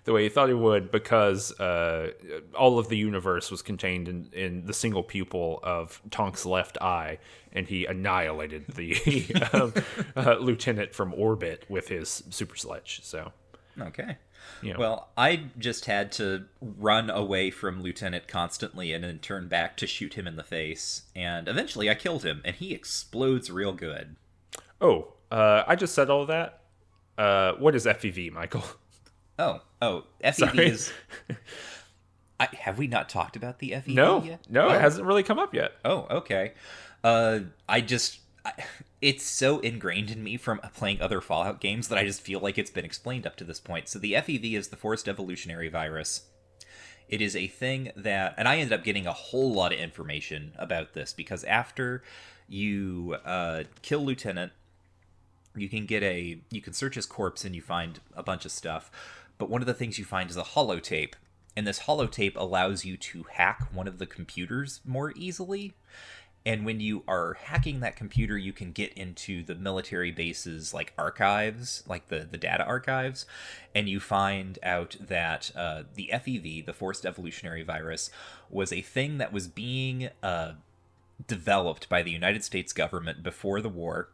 the way he thought he would, because all of the universe was contained in the single pupil of Tonk's left eye, and he annihilated the lieutenant from orbit with his super sledge. So, okay. Yeah. Well, I just had to run away from Lieutenant constantly and then turn back to shoot him in the face. And eventually I killed him, and he explodes real good. Oh, I just said all of that. What is FEV, Michael? Oh, FEV Sorry. is... have we not talked about the FEV yet? No, it hasn't really come up yet. Oh, okay. It's so ingrained in me from playing other Fallout games that I just feel like it's been explained up to this point. So the FEV is the Forced Evolutionary Virus. It is a thing that... And I ended up getting a whole lot of information about this, because after you kill Lieutenant, you can search his corpse and you find a bunch of stuff. But one of the things you find is a holotape. And this holotape allows you to hack one of the computers more easily. And when you are hacking that computer, you can get into the military base's archives, the data archives, and you find out that the FEV, the Forced Evolutionary Virus, was a thing that was being developed by the United States government before the war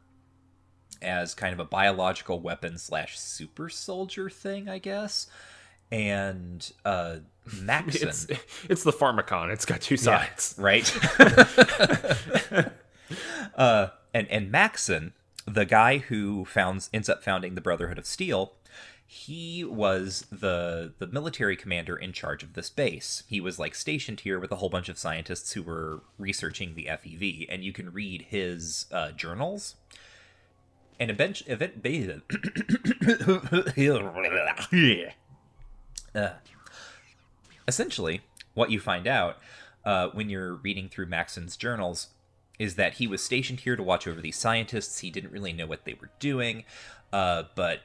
as kind of a biological weapon / super soldier thing, I guess. And Maxon... It's the Pharmacon. It's got two sides. Yeah, right? And Maxon, the guy who ends up founding the Brotherhood of Steel, he was the military commander in charge of this base. He was stationed here with a whole bunch of scientists who were researching the FEV, and you can read his journals. And essentially, what you find out when you're reading through Maxon's journals is that he was stationed here to watch over these scientists. He didn't really know what they were doing, but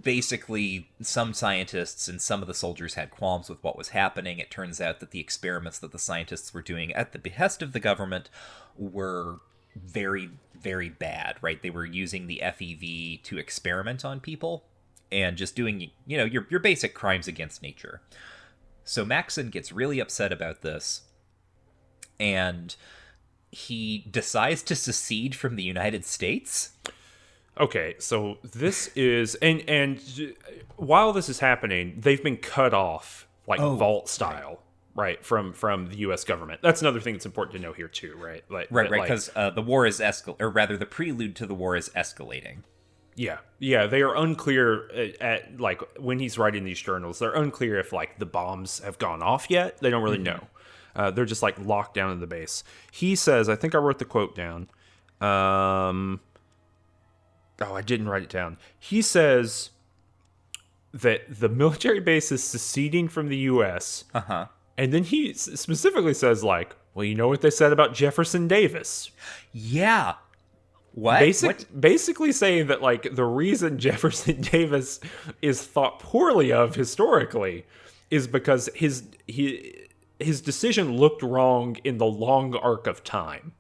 basically some scientists and some of the soldiers had qualms with what was happening. It turns out that the experiments that the scientists were doing at the behest of the government were very, very bad, right? They were using the FEV to experiment on people and just doing, your basic crimes against nature. So Maxon gets really upset about this, and he decides to secede from the United States. Okay, so this is... And while this is happening, they've been cut off, vault style, right, from the U.S. government. That's another thing that's important to know here, too, right? Right, because the war is the prelude to the war is escalating. Yeah, they are unclear at when he's writing these journals. They're unclear if the bombs have gone off yet. They don't really know. They're just locked down in the base. He says, I think I wrote the quote down. I didn't write it down. He says that the military base is seceding from the U.S. And then he specifically says well, you know what they said about Jefferson Davis? Yeah. What? Basically saying that the reason Jefferson Davis is thought poorly of historically is because his decision looked wrong in the long arc of time.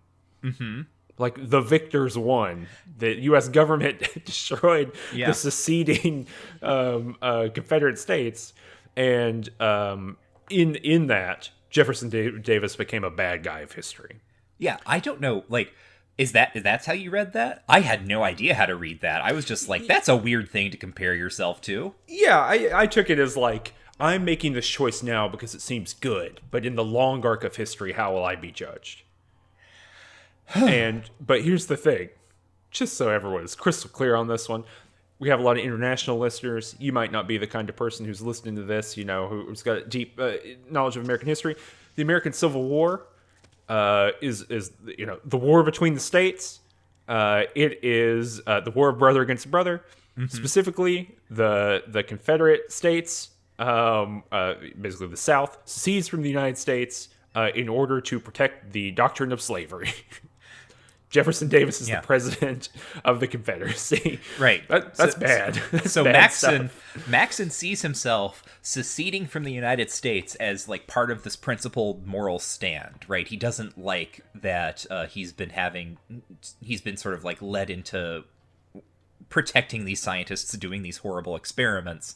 Mm-hmm. The victors won. The U.S. government destroyed the seceding Confederate States, and in that Jefferson Davis became a bad guy of history. Yeah, I don't know. That's how you read that? I had no idea how to read that. I was just like, that's a weird thing to compare yourself to. Yeah, I took it as like, I'm making this choice now because it seems good, but in the long arc of history, how will I be judged? But here's the thing, just so everyone is crystal clear on this one, we have a lot of international listeners. You might not be the kind of person who's listening to this, who's got deep knowledge of American history. The American Civil War is the war between the states. It is the war of brother against brother. Mm-hmm. Specifically, the Confederate States, basically the South, secedes from the United States in order to protect the doctrine of slavery. Jefferson Davis is the president of the Confederacy. Right. That's bad. So bad Maxon sees himself seceding from the United States as like part of this principled moral stand, right? He doesn't like that he's been sort of like led into protecting these scientists doing these horrible experiments.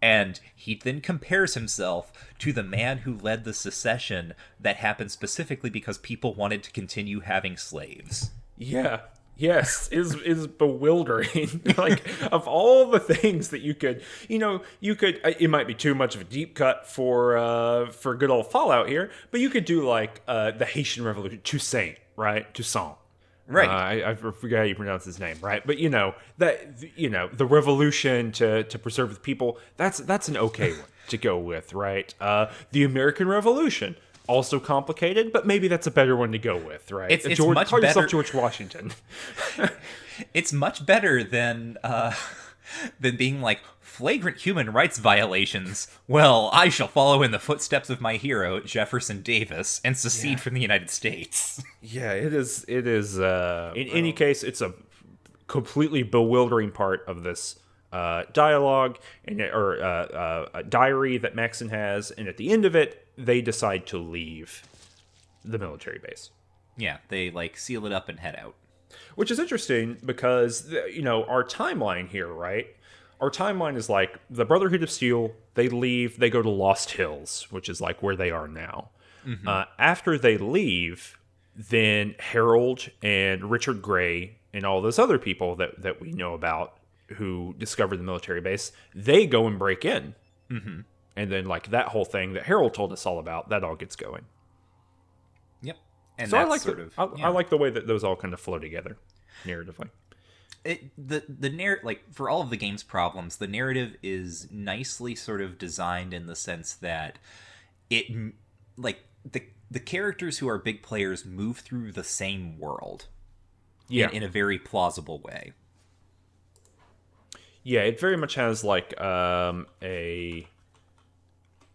And he then compares himself to the man who led the secession that happened specifically because people wanted to continue having slaves. Yeah. Yes. Is bewildering. Like, of all the things that you could, it might be too much of a deep cut for good old Fallout here, but you could do like the Haitian Revolution, Toussaint, right? Toussaint. Right. I forget how you pronounce his name, right? But the revolution to preserve the people, that's an okay one to go with, right? The American Revolution, also complicated, but maybe that's a better one to go with, right? It's much better. Yourself George Washington. It's much better than being like, flagrant human rights violations. Well, I shall follow in the footsteps of my hero, Jefferson Davis, and secede from the United States. Yeah, it is. In any case, it's a completely bewildering part of this dialogue or a diary that Maxon has, and at the end of it, they decide to leave the military base. Yeah, they like seal it up and head out. Which is interesting because, our timeline here, right? Our timeline is like the Brotherhood of Steel, they leave, they go to Lost Hills, which is like where they are now. Mm-hmm. After they leave, then Harold and Richard Gray and all those other people that we know about who discovered the military base, they go and break in. Mm-hmm. And then like that whole thing that Harold told us all about, that all gets going. Yep. And so that's I like the way that those all kind of flow together narratively. The narrative, like for all of the game's problems, the narrative is nicely sort of designed in the sense that it like the characters who are big players move through the same world, in a very plausible way. Yeah, it very much has like I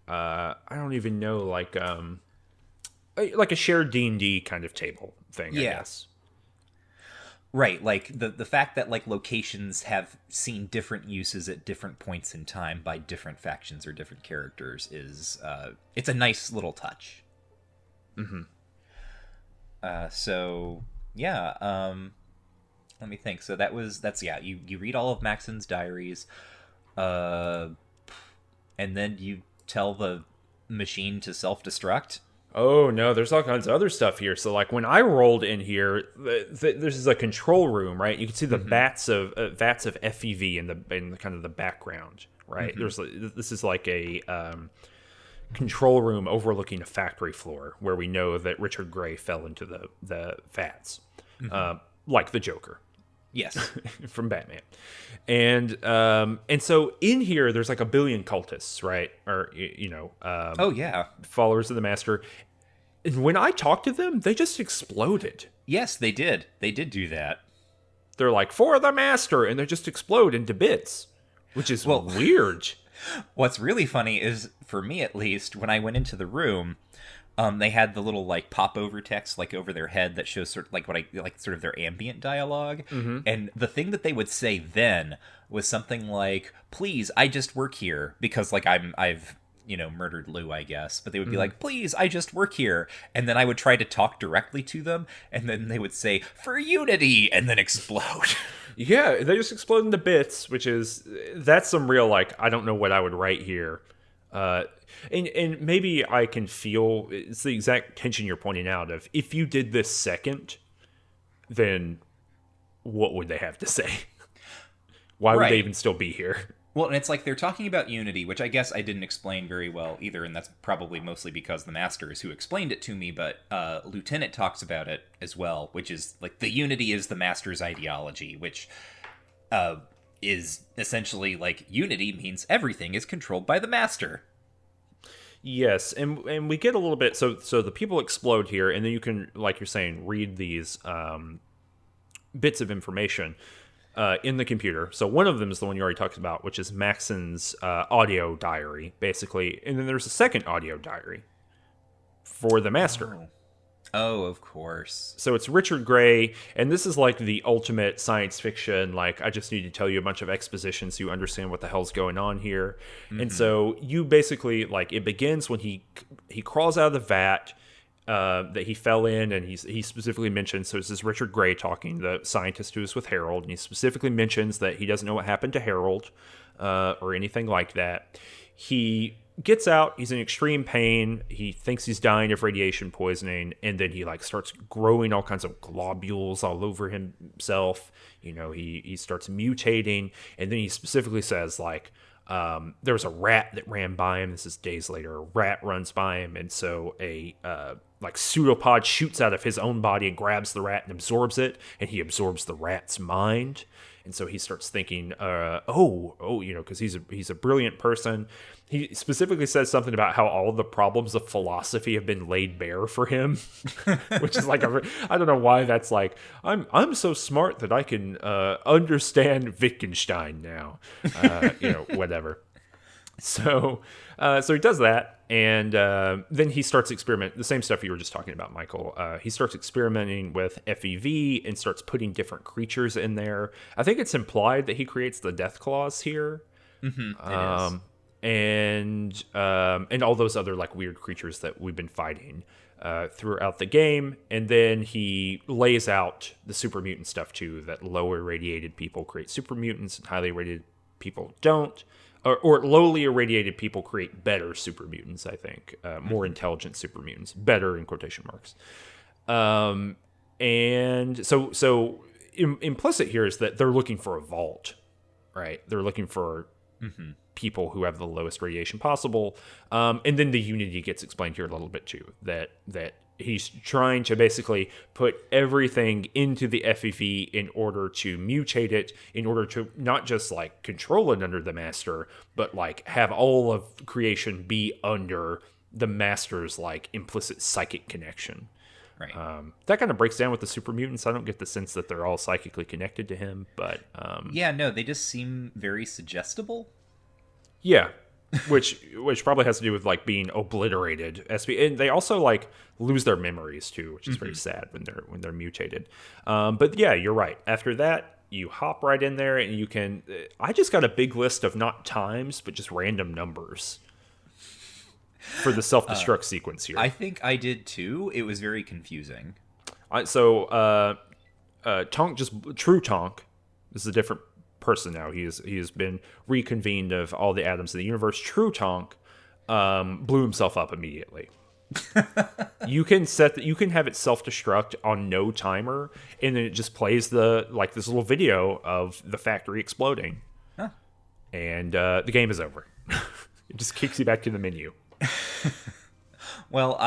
don't even know, like a shared D&D kind of table thing, I guess. Right, like the fact that like locations have seen different uses at different points in time by different factions or different characters is it's a nice little touch. Mm-hmm. Let me think. So you read all of Maxon's diaries, and then you tell the machine to self-destruct. Oh, no, there's all kinds of other stuff here. So, like, when I rolled in here, this is a control room, right? You can see the vats of FEV in the kind of the background, right? Mm-hmm. This is like a control room overlooking a factory floor where we know that Richard Gray fell into the vats, like the Joker. Yes. From Batman. And so in here, there's like a billion cultists, right? Or, followers of the Master. And when I talked to them, they just exploded. Yes, they did. They did do that. They're like, for the Master, and they just explode into bits, which is weird. What's really funny is, for me at least, when I went into the room, they had the little like pop over text like over their head that shows sort of like sort of their ambient dialogue. Mm-hmm. And the thing that they would say then was something like, "Please, I just work here," because like I've murdered Lou, I guess. But they would be like, "Please, I just work here," and then I would try to talk directly to them, and then they would say, "For unity," and then explode. Yeah, they just explode into bits, that's some real like I don't know what I would write here. And maybe I can feel it's the exact tension you're pointing out of if you did this second, then what would they have to say? Why would they even still be here? Well, and it's like they're talking about unity, which I guess I didn't explain very well either, and that's probably mostly because the master is who explained it to me, but Lieutenant talks about it as well, which is like the unity is the master's ideology, which is essentially like unity means everything is controlled by the master. Yes, and we get a little bit, so the people explode here, and then you can, like you're saying, read these bits of information in the computer. So one of them is the one you already talked about, which is Maxon's audio diary, basically. And then there's a second audio diary for the master. Oh, of course. So it's Richard Gray, and this is like the ultimate science fiction, like, I just need to tell you a bunch of exposition so you understand what the hell's going on here. Mm-hmm. And so you basically, like, it begins when he crawls out of the vat that he fell in, and he specifically mentions, so this is Richard Gray talking, the scientist who is with Harold, and he specifically mentions that he doesn't know what happened to Harold or anything like that. He gets out, he's in extreme pain, he thinks he's dying of radiation poisoning, and then he like starts growing all kinds of globules all over himself. You know, he starts mutating, and then he specifically says like, there was a rat that ran by him. This is days later. A rat runs by him, and so a like pseudopod shoots out of his own body and grabs the rat and absorbs it, and he absorbs the rat's mind. And so he starts thinking, you know, because he's a brilliant person. He specifically says something about how all the problems of philosophy have been laid bare for him, which is like I don't know why that's like, I'm so smart that I can understand Wittgenstein now, you know, whatever. So he does that, and then he starts experimenting, the same stuff you were just talking about, Michael. He starts experimenting with FEV and starts putting different creatures in there. I think it's implied that he creates the Death Claws here. Mm-hmm, it is. And all those other like weird creatures that we've been fighting throughout the game. And then he lays out the super mutant stuff too, that lower irradiated people create super mutants and highly irradiated people don't. Or lowly irradiated people create better super mutants, I think. More intelligent super mutants. Better in quotation marks. And so implicit here is that they're looking for a vault, right? They're looking for people who have the lowest radiation possible. And then the unity gets explained here a little bit too. That he's trying to basically put everything into the FEV in order to mutate it, in order to not just like control it under the master, but like have all of creation be under the master's like implicit psychic connection. Right. That kind of breaks down with the super mutants. I don't get the sense that they're all psychically connected to him, but yeah, no, they just seem very suggestible. Yeah. which probably has to do with like being obliterated, and they also like lose their memories too, which is very sad when they're mutated. But yeah, you're right. After that, you hop right in there, and you can. I just got a big list of not times, but just random numbers for the self-destruct sequence here. I think I did too. It was very confusing. Tonk, True Tonk, this is a different person now. He has been reconvened of all the atoms in the universe. True Tonk blew himself up immediately. You can have it self-destruct on no timer, and then it just plays this little video of the factory exploding. Huh. And the game is over. It just kicks you back to the menu. Well,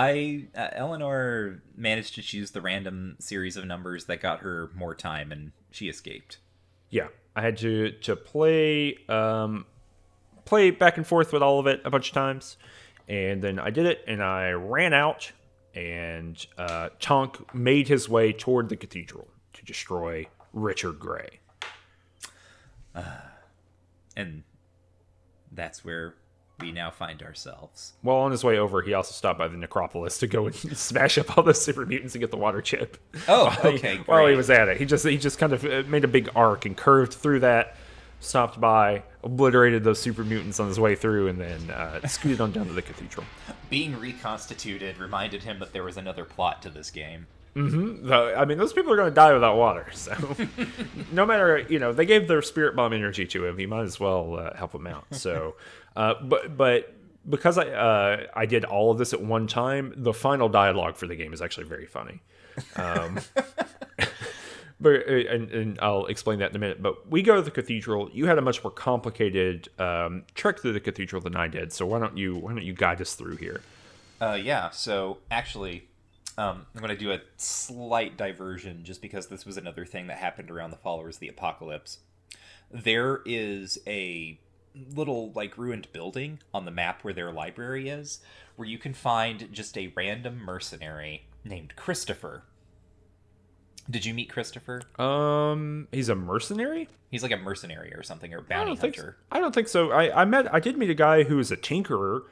Eleanor managed to choose the random series of numbers that got her more time, and she escaped. Yeah, I had to play back and forth with all of it a bunch of times, and then I did it, and I ran out, and Tonk made his way toward the cathedral to destroy Richard Gray. And that's where we now find ourselves. Well, on his way over, he also stopped by the necropolis to go and smash up all the super mutants and get the water chip. Oh, okay, great. While he was at it, he just kind of made a big arc and curved through that, stopped by, obliterated those super mutants on his way through, and then scooted on down to the cathedral. Being reconstituted reminded him that there was another plot to this game. Mm-hmm. I mean, those people are going to die without water, so no matter, they gave their spirit bomb energy to him, he might as well help him out. So, but because I did all of this at one time, the final dialogue for the game is actually very funny. But and I'll explain that in a minute. But we go to the cathedral. You had a much more complicated trek through the cathedral than I did. So why don't you guide us through here? Yeah. So actually, I'm going to do a slight diversion just because this was another thing that happened around the followers of the apocalypse. There is a little like ruined building on the map where their library is, where you can find just a random mercenary named Christopher. Did you meet Christopher? He's a mercenary? He's like a mercenary or something, or bounty hunter. I don't think so. I did meet a guy who was a tinkerer.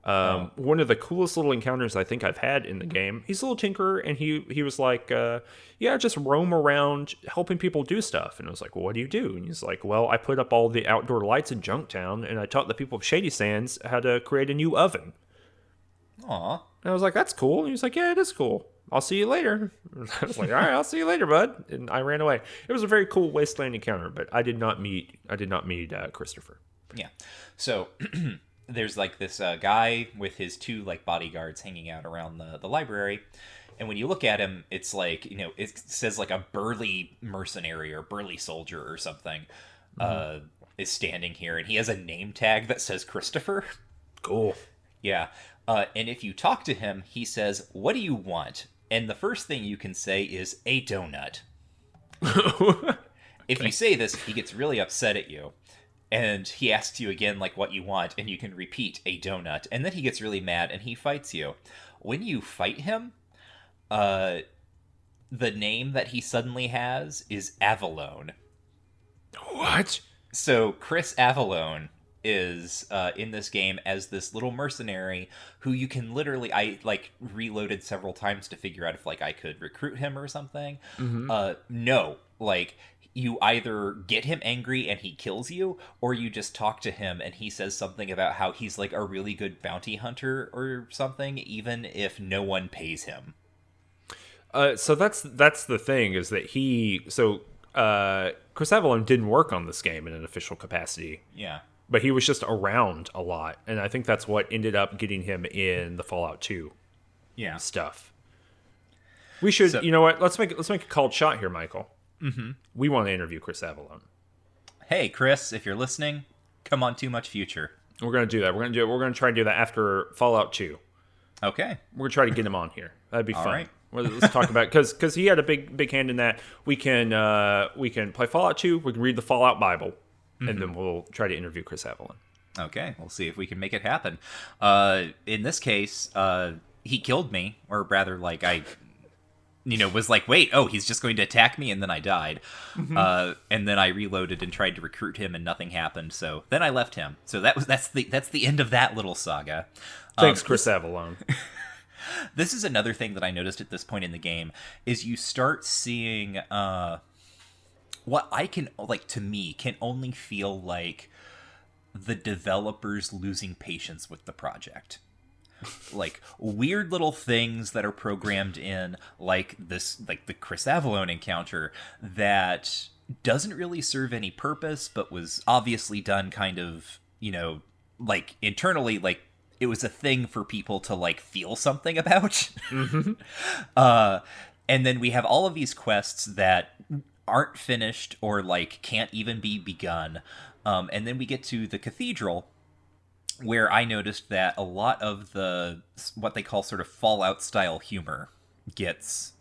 One of the coolest little encounters I think I've had in the game. He's a little tinkerer, and he was like, just roam around helping people do stuff. And I was like, well, what do you do? And he's like, well, I put up all the outdoor lights in Junktown, and I taught the people of Shady Sands how to create a new oven. Aw. And I was like, that's cool. And he was like, yeah, it is cool. I'll see you later. I was like, all right, I'll see you later, bud. And I ran away. It was a very cool wasteland encounter, but I did not meet Christopher. Yeah. So there's like this guy with his two like bodyguards hanging out around the library. And when you look at him, it's like, it says like a burly mercenary or burly soldier or something is standing here. And he has a name tag that says Christopher. Cool. Yeah. And if you talk to him, he says, what do you want? And the first thing you can say is a donut. If you say this, he gets really upset at you. And he asks you again, like, what you want, and you can repeat a donut. And then he gets really mad, and he fights you. When you fight him, the name that he suddenly has is Avalone. What? So Chris Avalone is in this game as this little mercenary who you can literally, I like reloaded several times to figure out if like I could recruit him or something. No, like you either get him angry and he kills you, or you just talk to him and he says something about how he's like a really good bounty hunter or something, even if no one pays him. So that's the thing, is that Chris Avalon didn't work on this game in an official capacity. Yeah. But he was just around a lot, and I think that's what ended up getting him in the Fallout 2 stuff. We should, you know what? Let's make a called shot here, Michael. Mm-hmm. We want to interview Chris Avalon. Hey, Chris, if you're listening, come on Too Much Future. We're gonna do that. We're gonna try to do that after Fallout 2. Okay. We're gonna try to get him on here. That'd be fun. Right. Let's talk about, because he had a big hand in that. We can play Fallout 2. We can read the Fallout Bible. And then we'll try to interview Chris Avalon. Okay, we'll see if we can make it happen. In this case, he killed me, or rather, like, I, was like, wait, he's just going to attack me, and then I died. And then I reloaded and tried to recruit him, and nothing happened. So then I left him. So that's the end of that little saga. Thanks, Chris Avalon. This is another thing that I noticed at this point in the game, is you start seeing what I can, like, to me, can only feel like the developers losing patience with the project. Like, weird little things that are programmed in, like this, like the Chris Avalon encounter, that doesn't really serve any purpose, but was obviously done kind of, like, internally, like, it was a thing for people to, like, feel something about. And then we have all of these quests that aren't finished or like can't even be begun, and then we get to the cathedral, where I noticed that a lot of the what they call sort of Fallout style humor gets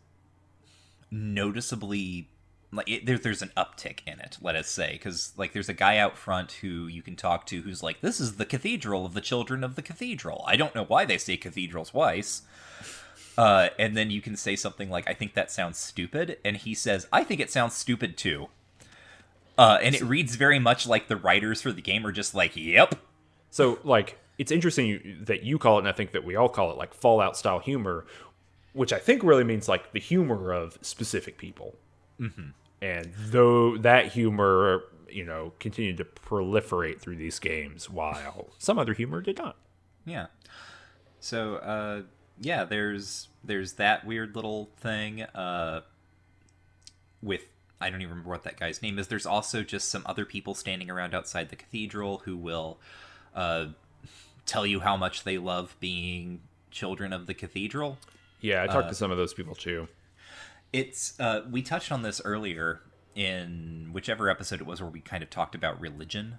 noticeably, like, there's an uptick in it, let us say, because like there's a guy out front who you can talk to who's like, this is the cathedral of the children of the cathedral. I don't know why they say cathedral twice. And then you can say something like, I think that sounds stupid. And he says, I think it sounds stupid too. And it reads very much like the writers for the game are just like, yep. So, like, it's interesting that you call it, and I think that we all call it, like, Fallout-style humor, which I think really means, like, the humor of specific people. Mm-hmm. And though that humor, continued to proliferate through these games, while some other humor did not. Yeah. So, yeah, there's that weird little thing with, I don't even remember what that guy's name is. There's also just some other people standing around outside the cathedral who will tell you how much they love being children of the cathedral. Yeah, I talked to some of those people too. It's we touched on this earlier in whichever episode it was where we kind of talked about religion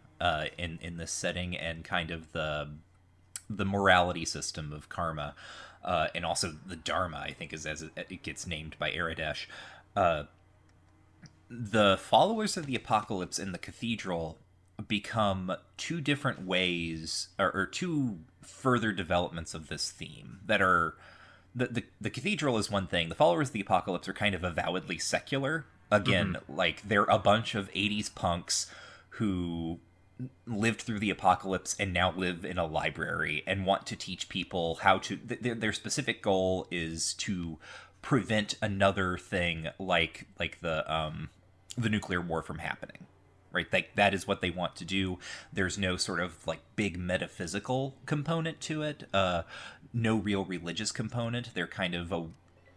in this setting and kind of the morality system of karma, and also the Dharma, I think, is as it gets named by Aradesh. The followers of the apocalypse in the cathedral become two different ways, or two further developments of this theme that are the cathedral is one thing. The followers of the apocalypse are kind of avowedly secular. Again, like they're a bunch of 80s punks who lived through the apocalypse and now live in a library and want to teach people how to their specific goal is to prevent another thing like the nuclear war from happening, right? That is what they want to do. There's no sort of like big metaphysical component to it, no real religious component. They're kind of a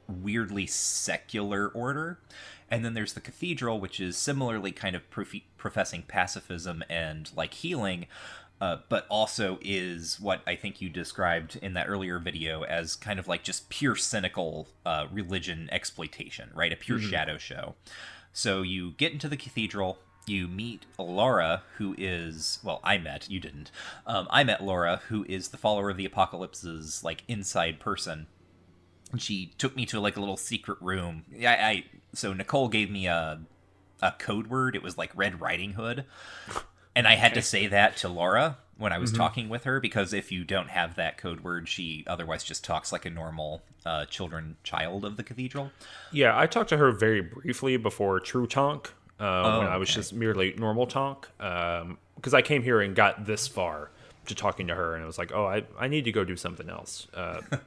weirdly secular order. And then there's the cathedral, which is similarly kind of professing pacifism and like healing, but also is what I think you described in that earlier video as kind of like just pure cynical religion exploitation, right? A pure shadow show. So you get into the cathedral, you meet Laura, who is, well, I met Laura, who is the follower of the apocalypse's like inside person. She took me to like a little secret room. So Nicole gave me a code word. It was like Red Riding Hood. And I had to say that to Laura when I was talking with her, because if you don't have that code word, she otherwise just talks like a normal child of the cathedral. Yeah, I talked to her very briefly before True Tonk, when I was just merely normal Tonk, because I came here and got this far to talking to her, and I was like, oh, I need to go do something else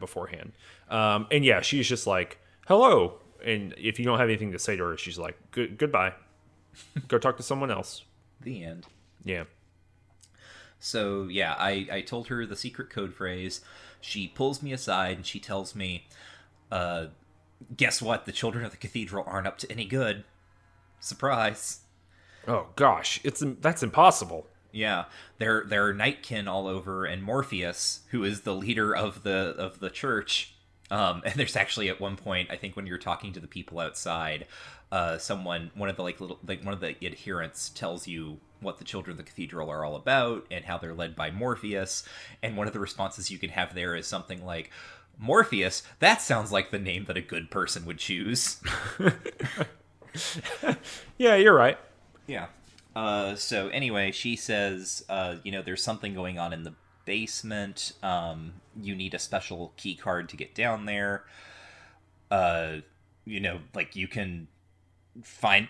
beforehand. And yeah, she's just like, hello. And if you don't have anything to say to her, she's like, goodbye. Go talk to someone else. The end. Yeah. So yeah, I told her the secret code phrase. She pulls me aside and she tells me, guess what? The children of the cathedral aren't up to any good. Surprise. Oh gosh, that's impossible. Yeah, there are Nightkin all over, and Morpheus, who is the leader of the church. And there's actually at one point, I think when you're talking to the people outside, one of the adherents tells you what the children of the cathedral are all about and how they're led by Morpheus. And one of the responses you can have there is something like, Morpheus? That sounds like the name that a good person would choose. Yeah, you're right. Yeah. So anyway, she says, there's something going on in the basement. You need a special key card to get down there. You can find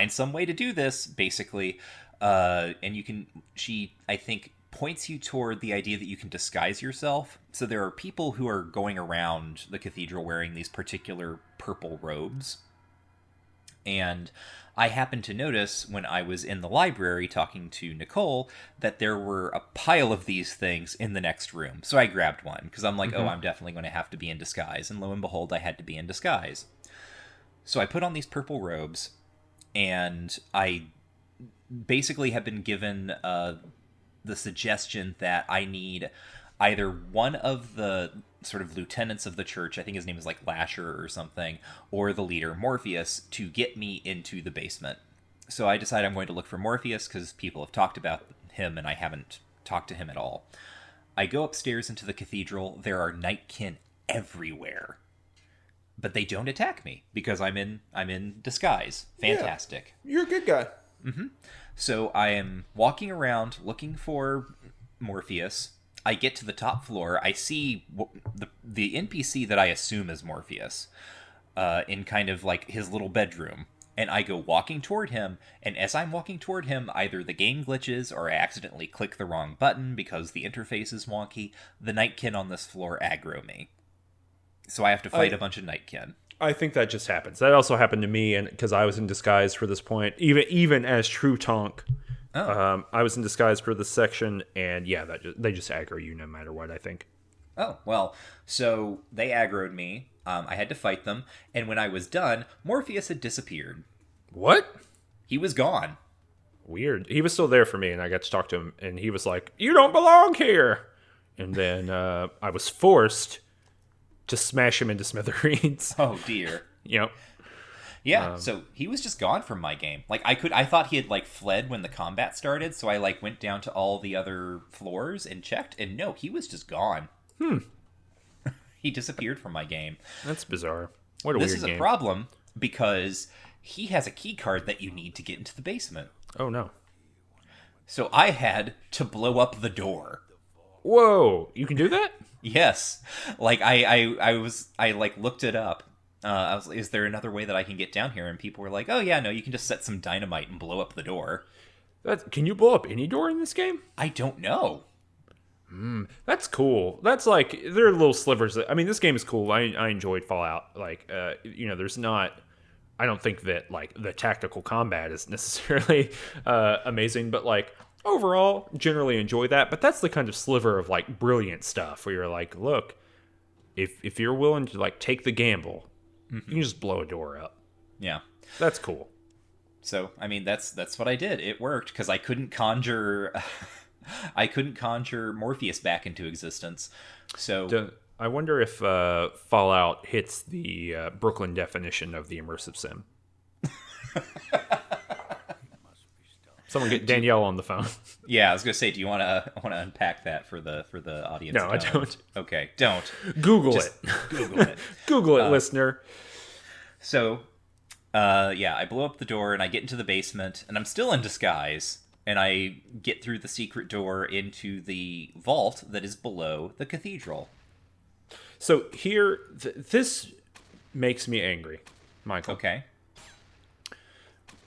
some way to do this, basically. And she, I think, points you toward the idea that you can disguise yourself. So there are people who are going around the cathedral wearing these particular purple robes. And I happened to notice when I was in the library talking to Nicole that there were a pile of these things in the next room. So I grabbed one because I'm like, oh, I'm definitely going to have to be in disguise. And lo and behold, I had to be in disguise. So I put on these purple robes, and I basically have been given the suggestion that I need either one of the sort of lieutenants of the church, I think his name is like Lasher or something, or the leader, Morpheus, to get me into the basement. So I decide I'm going to look for Morpheus because people have talked about him and I haven't talked to him at all. I go upstairs into the cathedral. There are Nightkin everywhere. But they don't attack me because I'm in disguise. Fantastic. Yeah, you're a good guy. Mm-hmm. So I am walking around looking for Morpheus. I get to the top floor. I see the NPC that I assume is Morpheus in kind of like his little bedroom. And I go walking toward him. And as I'm walking toward him, either the game glitches or I accidentally click the wrong button because the interface is wonky. The Nightkin on this floor aggro me. So I have to fight a bunch of Nightkin. I think that just happens. That also happened to me, and because I was in disguise for this point, even as True Tonk. Oh. I was in disguise for this section, and yeah, they just aggro you no matter what, I think. Oh, well, so they aggroed me. I had to fight them, and when I was done, Morpheus had disappeared. What? He was gone. Weird. He was still there for me, and I got to talk to him, and he was like, "You don't belong here!" And then I was forced to smash him into smithereens. Oh, dear. Yep. Yeah, so he was just gone from my game. Like I thought he had like fled when the combat started, so I like went down to all the other floors and checked, and no, he was just gone. He disappeared from my game. That's bizarre. What a This weird is a game. problem because he has a key card that you need to get into the basement. Oh no. So I had to blow up the door. Whoa, you can do that? Yes. Like I like looked it up. I was like, is there another way that I can get down here? And people were like, oh yeah, no, you can just set some dynamite and blow up the door. Can you blow up any door in this game? I don't know. That's cool. That's like, there are little slivers. I mean, this game is cool. I enjoyed Fallout. Like, there's not, I don't think that like the tactical combat is necessarily amazing, but like overall, generally enjoy that. But that's the kind of sliver of like brilliant stuff where you're like, look, if you're willing to like take the gamble, you can just blow a door up. Yeah. That's cool. So, I mean, that's what I did. It worked because I couldn't conjure I couldn't conjure Morpheus back into existence. So I wonder if Fallout hits the Brooklyn definition of the immersive sim. Someone get Danielle on the phone. Yeah, I was gonna say, do you want to unpack that for the audience? No, I don't. Okay, don't. Google Just it. Google it. Google it, listener. So, yeah, I blow up the door and I get into the basement, and I'm still in disguise. And I get through the secret door into the vault that is below the cathedral. So here, this makes me angry, Michael. Okay.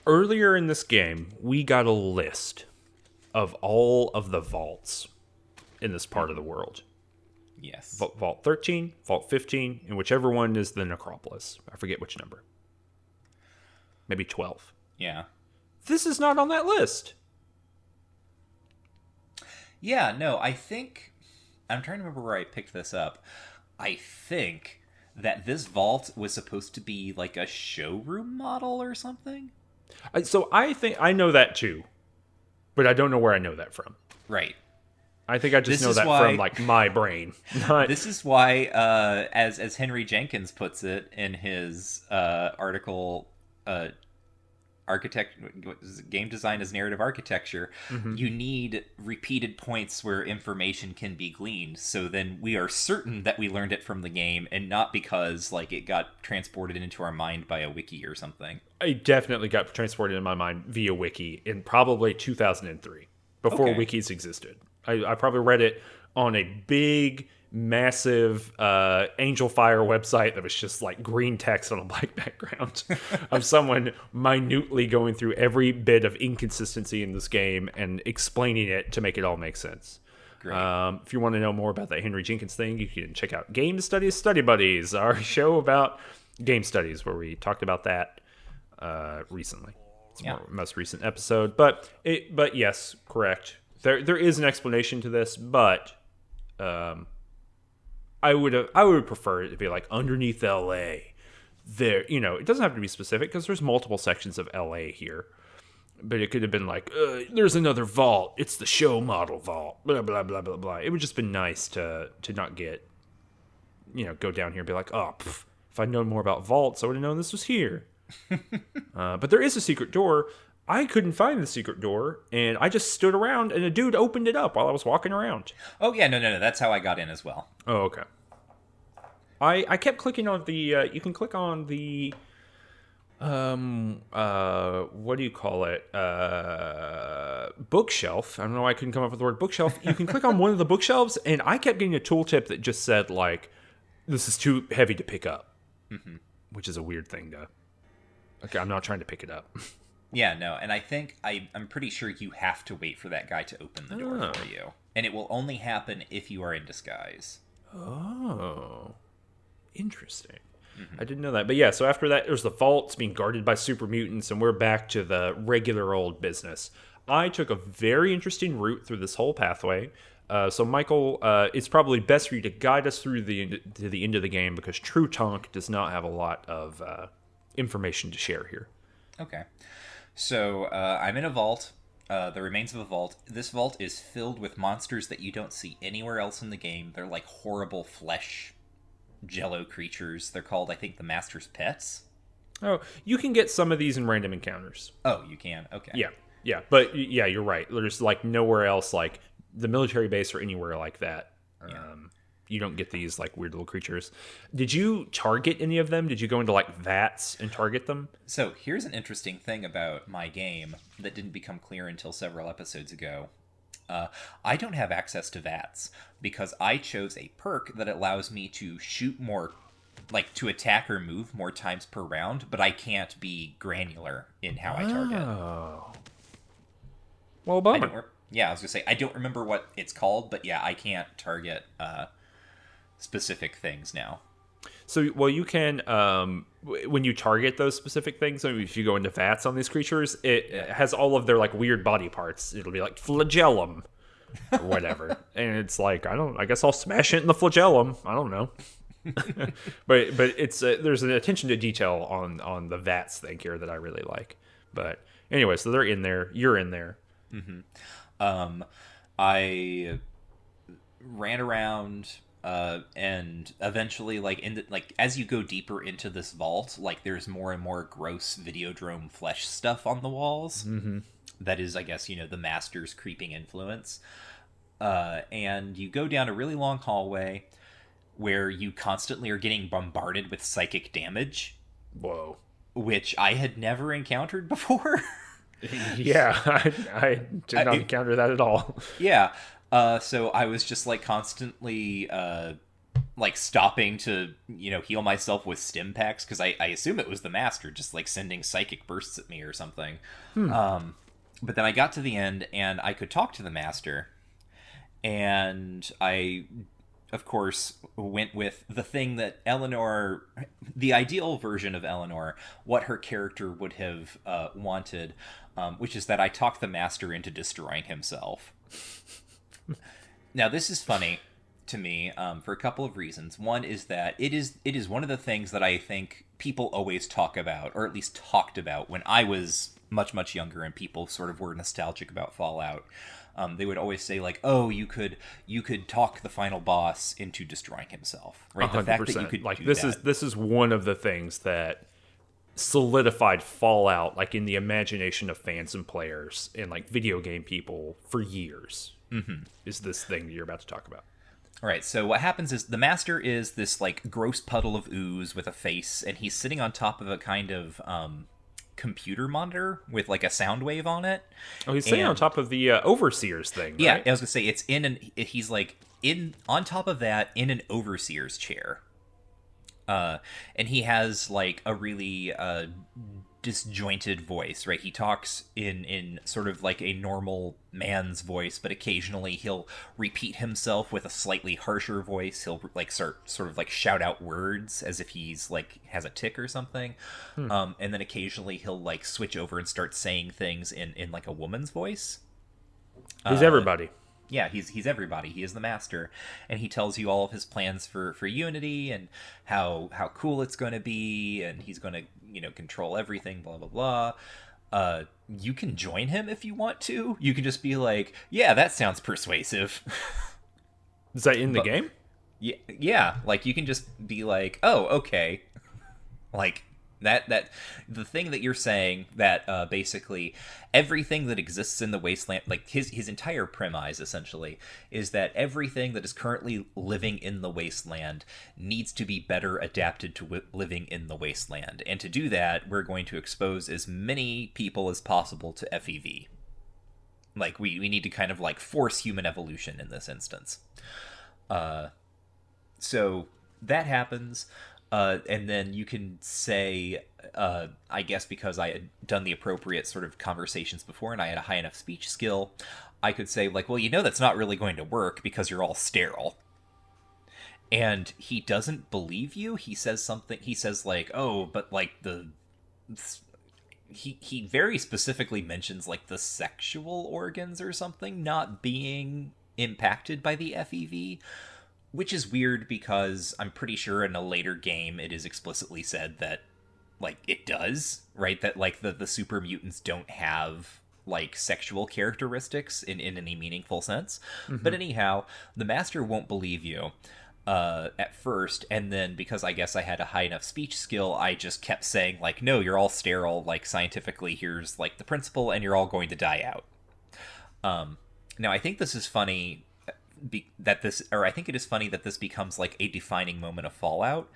Earlier in this game, we got a list of all of the vaults in this part of the world. Yes. Vault 13, Vault 15, and whichever one is the necropolis. I forget which number. Maybe 12. Yeah. This is not on that list. Yeah, no, I think... I'm trying to remember where I picked this up. I think that this vault was supposed to be like a showroom model or something? So I think I know that too, but I don't know where I know that from. Right. I think I just know that from like my brain. This is why, as Henry Jenkins puts it in his article, game design as narrative architecture, you need repeated points where information can be gleaned, so then we are certain that we learned it from the game and not because like it got transported into our mind by a wiki or something. I definitely got transported in my mind via wiki in probably 2003, before wikis existed. I probably read it on a big, massive Angel Fire website that was just like green text on a black background of someone minutely going through every bit of inconsistency in this game and explaining it to make it all make sense. Great. If you want to know more about that Henry Jenkins thing, you can check out Game Studies Study Buddies, our show about game studies, where we talked about that recently. It's our most recent episode, but yes, correct. There is an explanation to this, but I would prefer it to be like underneath LA. There, it doesn't have to be specific because there's multiple sections of LA here, but it could have been like there's another vault. It's the show model vault. Blah blah blah blah blah. It would just been nice to not get, go down here and be like, oh, if I'd known more about vaults, I would have known this was here. But there is a secret door. I couldn't find the secret door, and I just stood around, and a dude opened it up while I was walking around. Oh, yeah, no, that's how I got in as well. Oh, okay. I kept clicking on the, you can click on the, what do you call it? Bookshelf. I don't know why I couldn't come up with the word bookshelf. You can click on one of the bookshelves, and I kept getting a tooltip that just said, like, this is too heavy to pick up, which is a weird thing to, okay, I'm not trying to pick it up. Yeah, no, and I think I'm pretty sure you have to wait for that guy to open the door for you. And it will only happen if you are in disguise. Oh, interesting. I didn't know that. But yeah, so after that, there's the vault. It's being guarded by super mutants, and we're back to the regular old business. I took a very interesting route through this whole pathway. So Michael, it's probably best for you to guide us through to the end of the game, because True Tonk does not have a lot of information to share here. Okay. So, I'm in a vault, the remains of a vault. This vault is filled with monsters that you don't see anywhere else in the game. They're like horrible flesh jello creatures. They're called, I think, the Master's Pets. Oh, you can get some of these in random encounters. Oh, you can. Okay. Yeah, yeah, but yeah, you're right. There's like nowhere else like the military base or anywhere like that. Yeah. You don't get these like weird little creatures. Did you target any of them? Did you go into like vats and target them? So here's an interesting thing about my game that didn't become clear until several episodes ago. I don't have access to VATS because I chose a perk that allows me to shoot more, like to attack or move more times per round, but I can't be granular in how I target. Oh. Well, bummer. Yeah, I was going to say, I don't remember what it's called, but yeah, I can't target specific things now. So, well, you can, when you target those specific things, so if you go into VATS on these creatures, it has all of their, like, weird body parts. It'll be like flagellum or whatever. And it's like, I guess I'll smash it in the flagellum. I don't know. but it's, there's an attention to detail on the VATS thing here that I really like. But anyway, so they're in there. You're in there. Mm-hmm. I ran around... and eventually, like as you go deeper into this vault, like there's more and more gross Videodrome flesh stuff on the walls. Mm-hmm. That is, I guess, the master's creeping influence. And you go down a really long hallway where you constantly are getting bombarded with psychic damage. Whoa. Which I had never encountered before. Yeah, I did not encounter that at all. Yeah. So I was just like constantly like stopping to heal myself with stim packs because I assume it was the master just like sending psychic bursts at me or something. But then I got to the end and I could talk to the master, and I of course went with the thing that Eleanor, the ideal version of Eleanor, what her character would have wanted, which is that I talked the master into destroying himself. Now, this is funny to me for a couple of reasons. One is that it is one of the things that I think people always talk about, or at least talked about when I was much, much younger and people sort of were nostalgic about Fallout. They would always say, like, oh, you could talk the final boss into destroying himself. Right? 100%. The fact that you could like do this that. This is one of the things that solidified Fallout like in the imagination of fans and players and like video game people for years. Is this thing that you're about to talk about. All right, so what happens is the master is this like gross puddle of ooze with a face, and he's sitting on top of a kind of computer monitor with like a sound wave on it. Oh, he's sitting on top of the overseer's thing, right? Yeah, I was gonna say he's like on top of that in an overseer's chair. And he has like a really disjointed voice, right? He talks in sort of like a normal man's voice, but occasionally he'll repeat himself with a slightly harsher voice. He'll like sort of like shout out words as if he's like has a tic or something. And then occasionally he'll like switch over and start saying things in like a woman's voice. He's everybody. Yeah, he's everybody. He is the master, and he tells you all of his plans for Unity and how cool it's going to be, and he's going to control everything. Blah blah blah. You can join him if you want to. You can just be like, yeah, that sounds persuasive. Is that in the game? Yeah. Like you can just be like, oh, okay, like. That the thing that you're saying that basically everything that exists in the wasteland, like his entire premise essentially is that everything that is currently living in the wasteland needs to be better adapted to living in the wasteland, and to do that we're going to expose as many people as possible to FEV. Like we need to kind of like force human evolution in this instance. So that happens. And then you can say, I guess because I had done the appropriate sort of conversations before and I had a high enough speech skill, I could say, like, well, that's not really going to work because you're all sterile. And he doesn't believe you. He says something. He says, like, oh, but, like, He very specifically mentions, like, the sexual organs or something not being impacted by the FEV. Which is weird because I'm pretty sure in a later game it is explicitly said that, like, it does, right? That, like, the super mutants don't have, like, sexual characteristics in any meaningful sense. But anyhow, the master won't believe you. at first, and then because I guess I had a high enough speech skill, I just kept saying like, no, you're all sterile, like scientifically here's like the principle, and you're all going to die out. Now I think this is funny I think it is funny that this becomes like a defining moment of Fallout,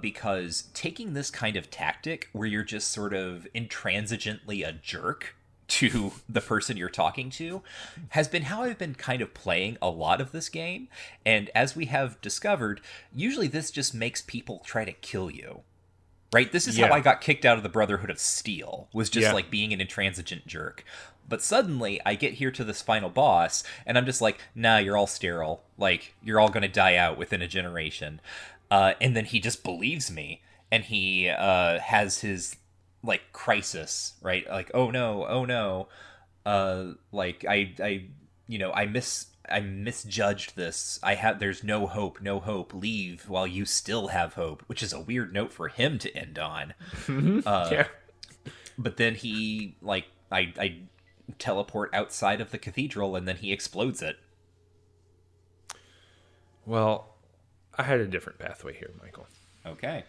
because taking this kind of tactic where you're just sort of intransigently a jerk to the person you're talking to has been how I've been kind of playing a lot of this game. And as we have discovered, usually this just makes people try to kill you. Right? This is how I got kicked out of the Brotherhood of Steel, was just like being an intransigent jerk. But suddenly I get here to this final boss and I'm just like, nah, you're all sterile. Like, you're all going to die out within a generation. And then he just believes me, and he has his like crisis, right? Like, oh no, like I misjudged this. There's no hope, leave while you still have hope, which is a weird note for him to end on. Yeah. But then he like I teleport outside of the cathedral and then he explodes it. Well, I had a different pathway here, Michael. Okay.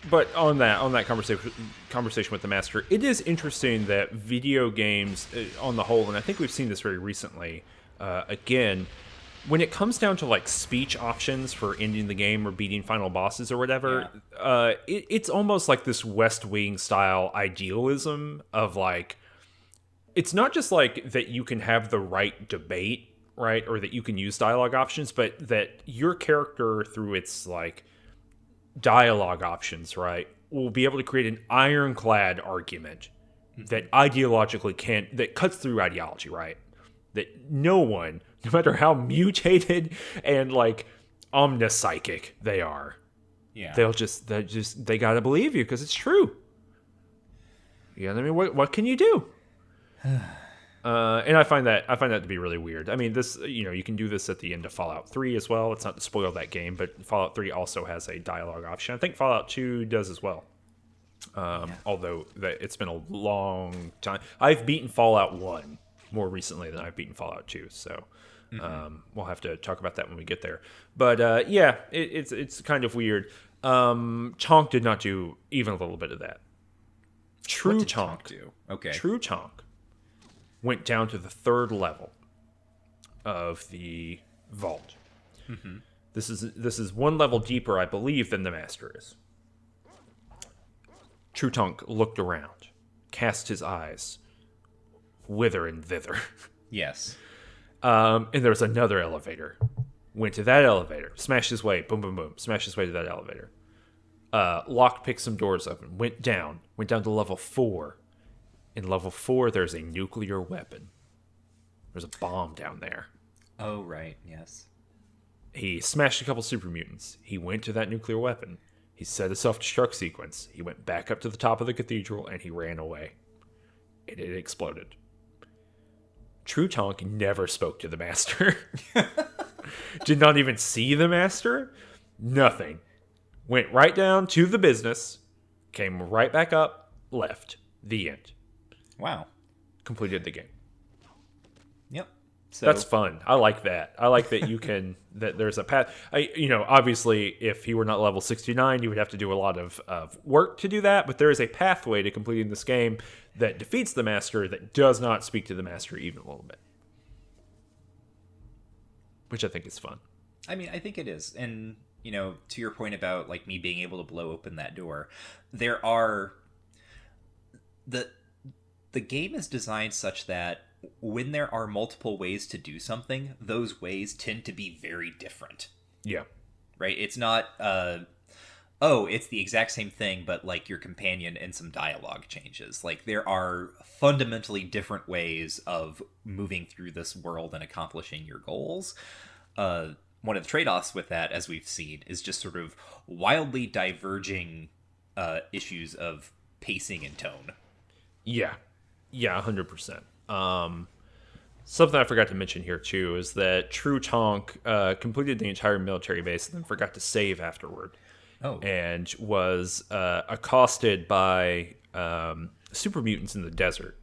But on that conversation with the master, it is interesting that video games, on the whole, and I think we've seen this very recently, again, when it comes down to like speech options for ending the game or beating final bosses or whatever, it's almost like this West Wing style idealism of like, it's not just like that you can have the right debate, right, or that you can use dialogue options, but that your character, through its like dialogue options, right, will be able to create an ironclad argument that ideologically that cuts through ideology, right? That no one, no matter how mutated and like omnipsychic they are, they gotta believe you because it's true. Yeah, I mean, what can you do? And I find that to be really weird. I mean, this, you can do this at the end of Fallout 3 as well. It's not to spoil that game, but Fallout 3 also has a dialogue option. I think Fallout 2 does as well. Although it's been a long time. I've beaten Fallout 1 more recently than I've beaten Fallout 2, so we'll have to talk about that when we get there. But it's kind of weird. Chonk did not do even a little bit of that. True Chonk do. Okay. True Chonk went down to the 3rd level of the vault. Mm-hmm. This is 1 level deeper, I believe, than the master is. True Chonk looked around, cast his eyes whither and thither. Yes. And there was another elevator. Went to that elevator, smashed his way, boom, boom, boom, smashed his way to that elevator. Lockpicked some doors open, went down to level 4. In level 4, there's a nuclear weapon. There's a bomb down there. Oh, right, yes. He smashed a couple super mutants. He went to that nuclear weapon. He set a self-destruct sequence. He went back up to the top of the cathedral, and he ran away. And it exploded. True Chonk never spoke to the master. Did not even see the master. Nothing. Went right down to the business. Came right back up. Left. The end. Wow. Completed the game. Yep. So that's fun. I like that. I like that you can that there's a path. Obviously, if he were not level 69, you would have to do a lot of work to do that. But there is a pathway to completing this game that defeats the master that does not speak to the master even a little bit, which I think is fun. I mean, I think it is, and to your point about like me being able to blow open that door, there are the game is designed such that when there are multiple ways to do something, those ways tend to be very different. Yeah. Right? It's not, it's the exact same thing, but like your companion and some dialogue changes. Like there are fundamentally different ways of moving through this world and accomplishing your goals. One of the trade-offs with that, as we've seen, is just sort of wildly diverging issues of pacing and tone. Yeah. Yeah, 100%. Something I forgot to mention here, too, is that True Chonk completed the entire military base and then forgot to save afterward. Oh. And was accosted by super mutants in the desert.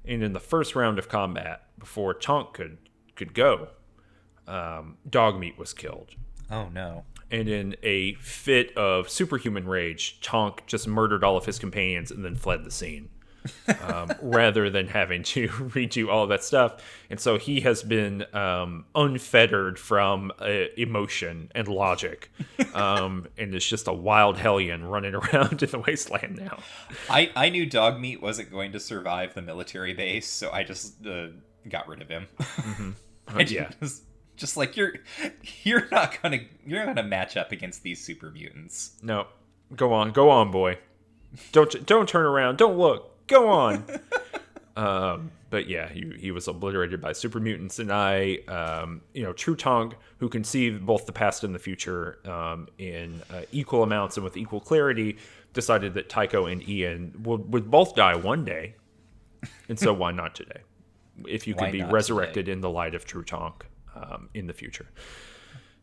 And in the first round of combat, before Chonk could go, Dogmeat was killed. Oh no. And in a fit of superhuman rage, Tonk just murdered all of his companions and then fled the scene. Rather than having to redo all of that stuff. And so he has been unfettered from emotion and logic. And is just a wild hellion running around in the wasteland now. I knew Dogmeat wasn't going to survive the military base, so I just got rid of him. Yeah. Just like you're not gonna match up against these super mutants. No. Go on, boy. Don't turn around. Don't look. Go on. But yeah, he was obliterated by super mutants, and True Tongue, who can see both the past and the future in equal amounts and with equal clarity, decided that Tycho and Ian would both die one day, and so why not today? If you could be resurrected in the light of True Tongue in the future.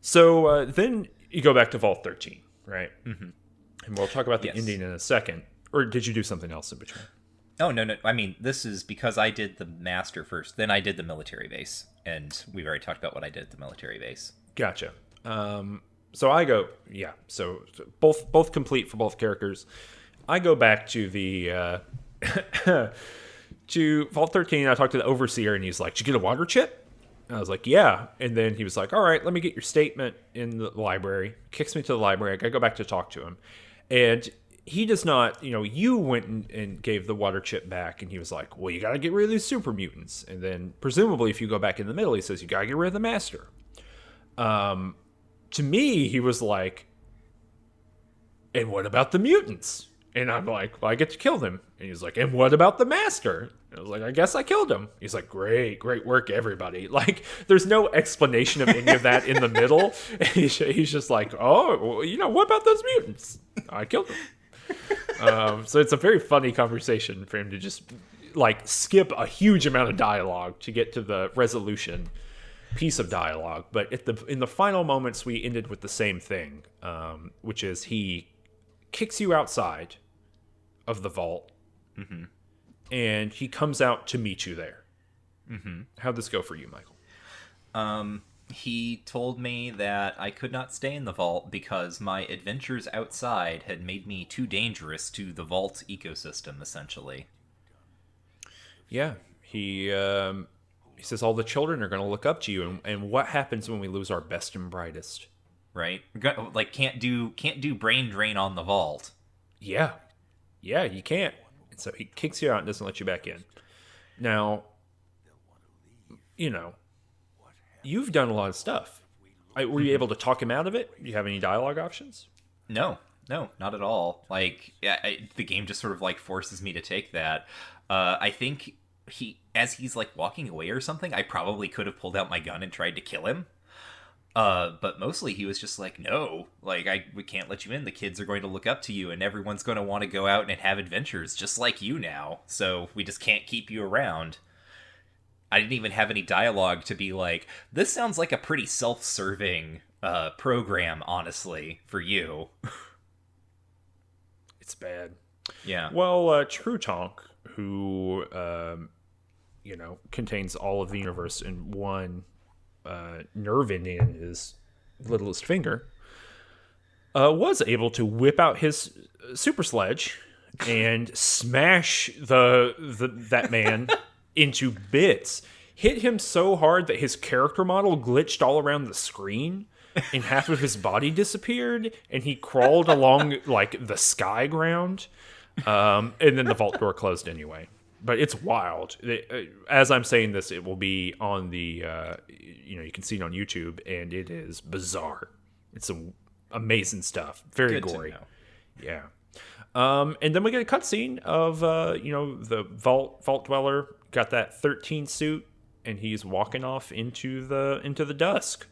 So then you go back to Vault 13, right? Mm-hmm. And we'll talk about the ending in a second. Or did you do something else in between? Oh, no. I mean, this is because I did the master first, then I did the military base. And we've already talked about what I did at the military base. Gotcha. So I go, yeah. So both complete for both characters. I go back to the to Vault 13. I talked to the overseer, and he's like, "Did you get a water chip?" And I was like, "Yeah." And then he was like, "All right, let me get your statement in the library." Kicks me to the library. I gotta go back to talk to him, and he does not, you went and gave the water chip back, and he was like, well, you got to get rid of these super mutants. And then presumably if you go back in the middle, he says, you got to get rid of the master. To me, he was like, and what about the mutants? And I'm like, well, I get to kill them. And he's like, and what about the master? And I was like, I guess I killed him. He's like, great work, everybody. Like, there's no explanation of any of that in the middle. He's just like, oh, well, what about those mutants? I killed them. So it's a very funny conversation for him to just like skip a huge amount of dialogue to get to the resolution piece of dialogue. But in the final moments, we ended with the same thing, which is he kicks you outside of the vault, and he comes out to meet you there. How'd this go for you, Michael? He told me that I could not stay in the vault because my adventures outside had made me too dangerous to the vault ecosystem, essentially. Yeah, he says all the children are going to look up to you, and what happens when we lose our best and brightest? Right? Like, can't do brain drain on the vault. Yeah, you can't. And so he kicks you out and doesn't let you back in. Now, you've done a lot of stuff. Were you able to talk him out of it? Do you have any dialogue options? No, not at all. Like, the game just sort of like forces me to take that. I think as he's like walking away or something, I probably could have pulled out my gun and tried to kill him. But mostly he was just like, no, like we can't let you in. The kids are going to look up to you, and everyone's going to want to go out and have adventures just like you now. So we just can't keep you around. I didn't even have any dialogue to be like, this sounds like a pretty self-serving program, honestly, for you. It's bad. Yeah. Well, True Tonk, who, contains all of the universe in one nerve ending in his littlest finger, was able to whip out his super sledge and smash that man into bits, hit him so hard that his character model glitched all around the screen and half of his body disappeared, and he crawled along like the sky ground, and then the vault door closed anyway. But it's wild. As I'm saying this, it will be on the you can see it on YouTube, and it is bizarre. It's some amazing stuff, very gory. Yeah. And then we get a cutscene of the vault dweller got that 13 suit, and he's walking off into the dusk.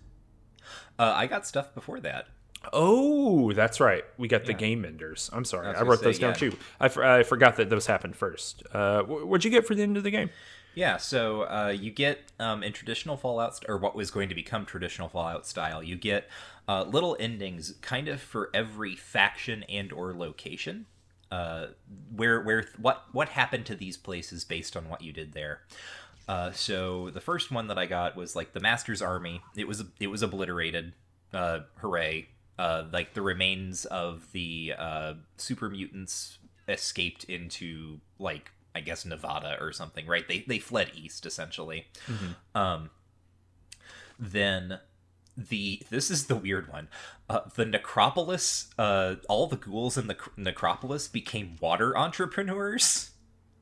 I got stuff before that. Oh, that's right. We got the game enders. I'm sorry, I wrote those down too. I forgot that those happened first. What'd you get for the end of the game? Yeah, so you get in traditional Fallout, or what was going to become traditional Fallout style, you get little endings kind of for every faction and or location. What happened to these places based on what you did there. So the first one that I got was like the Master's army. It was obliterated. hooray. Like the remains of the super mutants escaped into, like, I guess Nevada or something, right? They fled east, essentially. Then this is the weird one. The necropolis, all the ghouls in the necropolis became water entrepreneurs.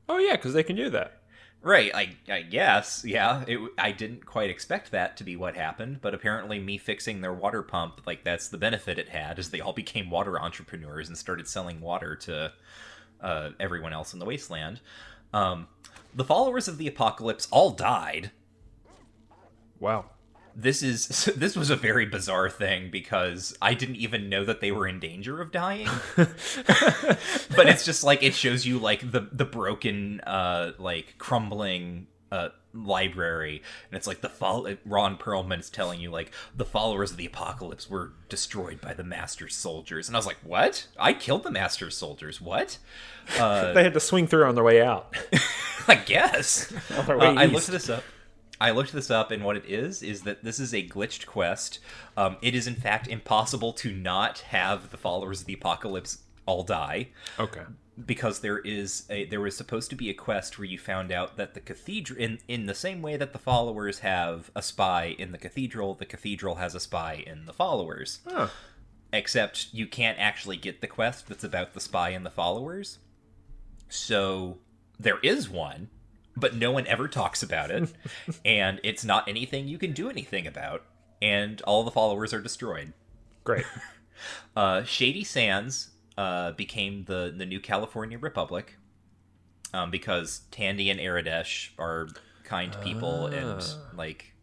Oh yeah, because they can do that. Right, I guess, yeah. I didn't quite expect that to be what happened, but apparently me fixing their water pump, like, that's the benefit it had, is they all became water entrepreneurs and started selling water to everyone else in the wasteland. The followers of the apocalypse all died. Wow. This was a very bizarre thing because I didn't even know that they were in danger of dying. But it's just like, it shows you like the broken like crumbling library, and it's like Ron Perlman's telling you like the followers of the apocalypse were destroyed by the Master's soldiers, and I was like, what? I killed the Master's soldiers? What? They had to swing through on their way out. I guess. On their way I east. looked this up, and what it is that this is a glitched quest. It is, in fact, impossible to not have the followers of the apocalypse all die. Okay. Because there was supposed to be a quest where you found out that the cathedral, in the same way that the followers have a spy in the cathedral has a spy in the followers. Huh. Except you can't actually get the quest that's about the spy and the followers. So there is one, but no one ever talks about it, and it's not anything you can do anything about, and all the followers are destroyed. Great. Shady Sands became the new California Republic, because Tandy and Aradesh are kind people, and like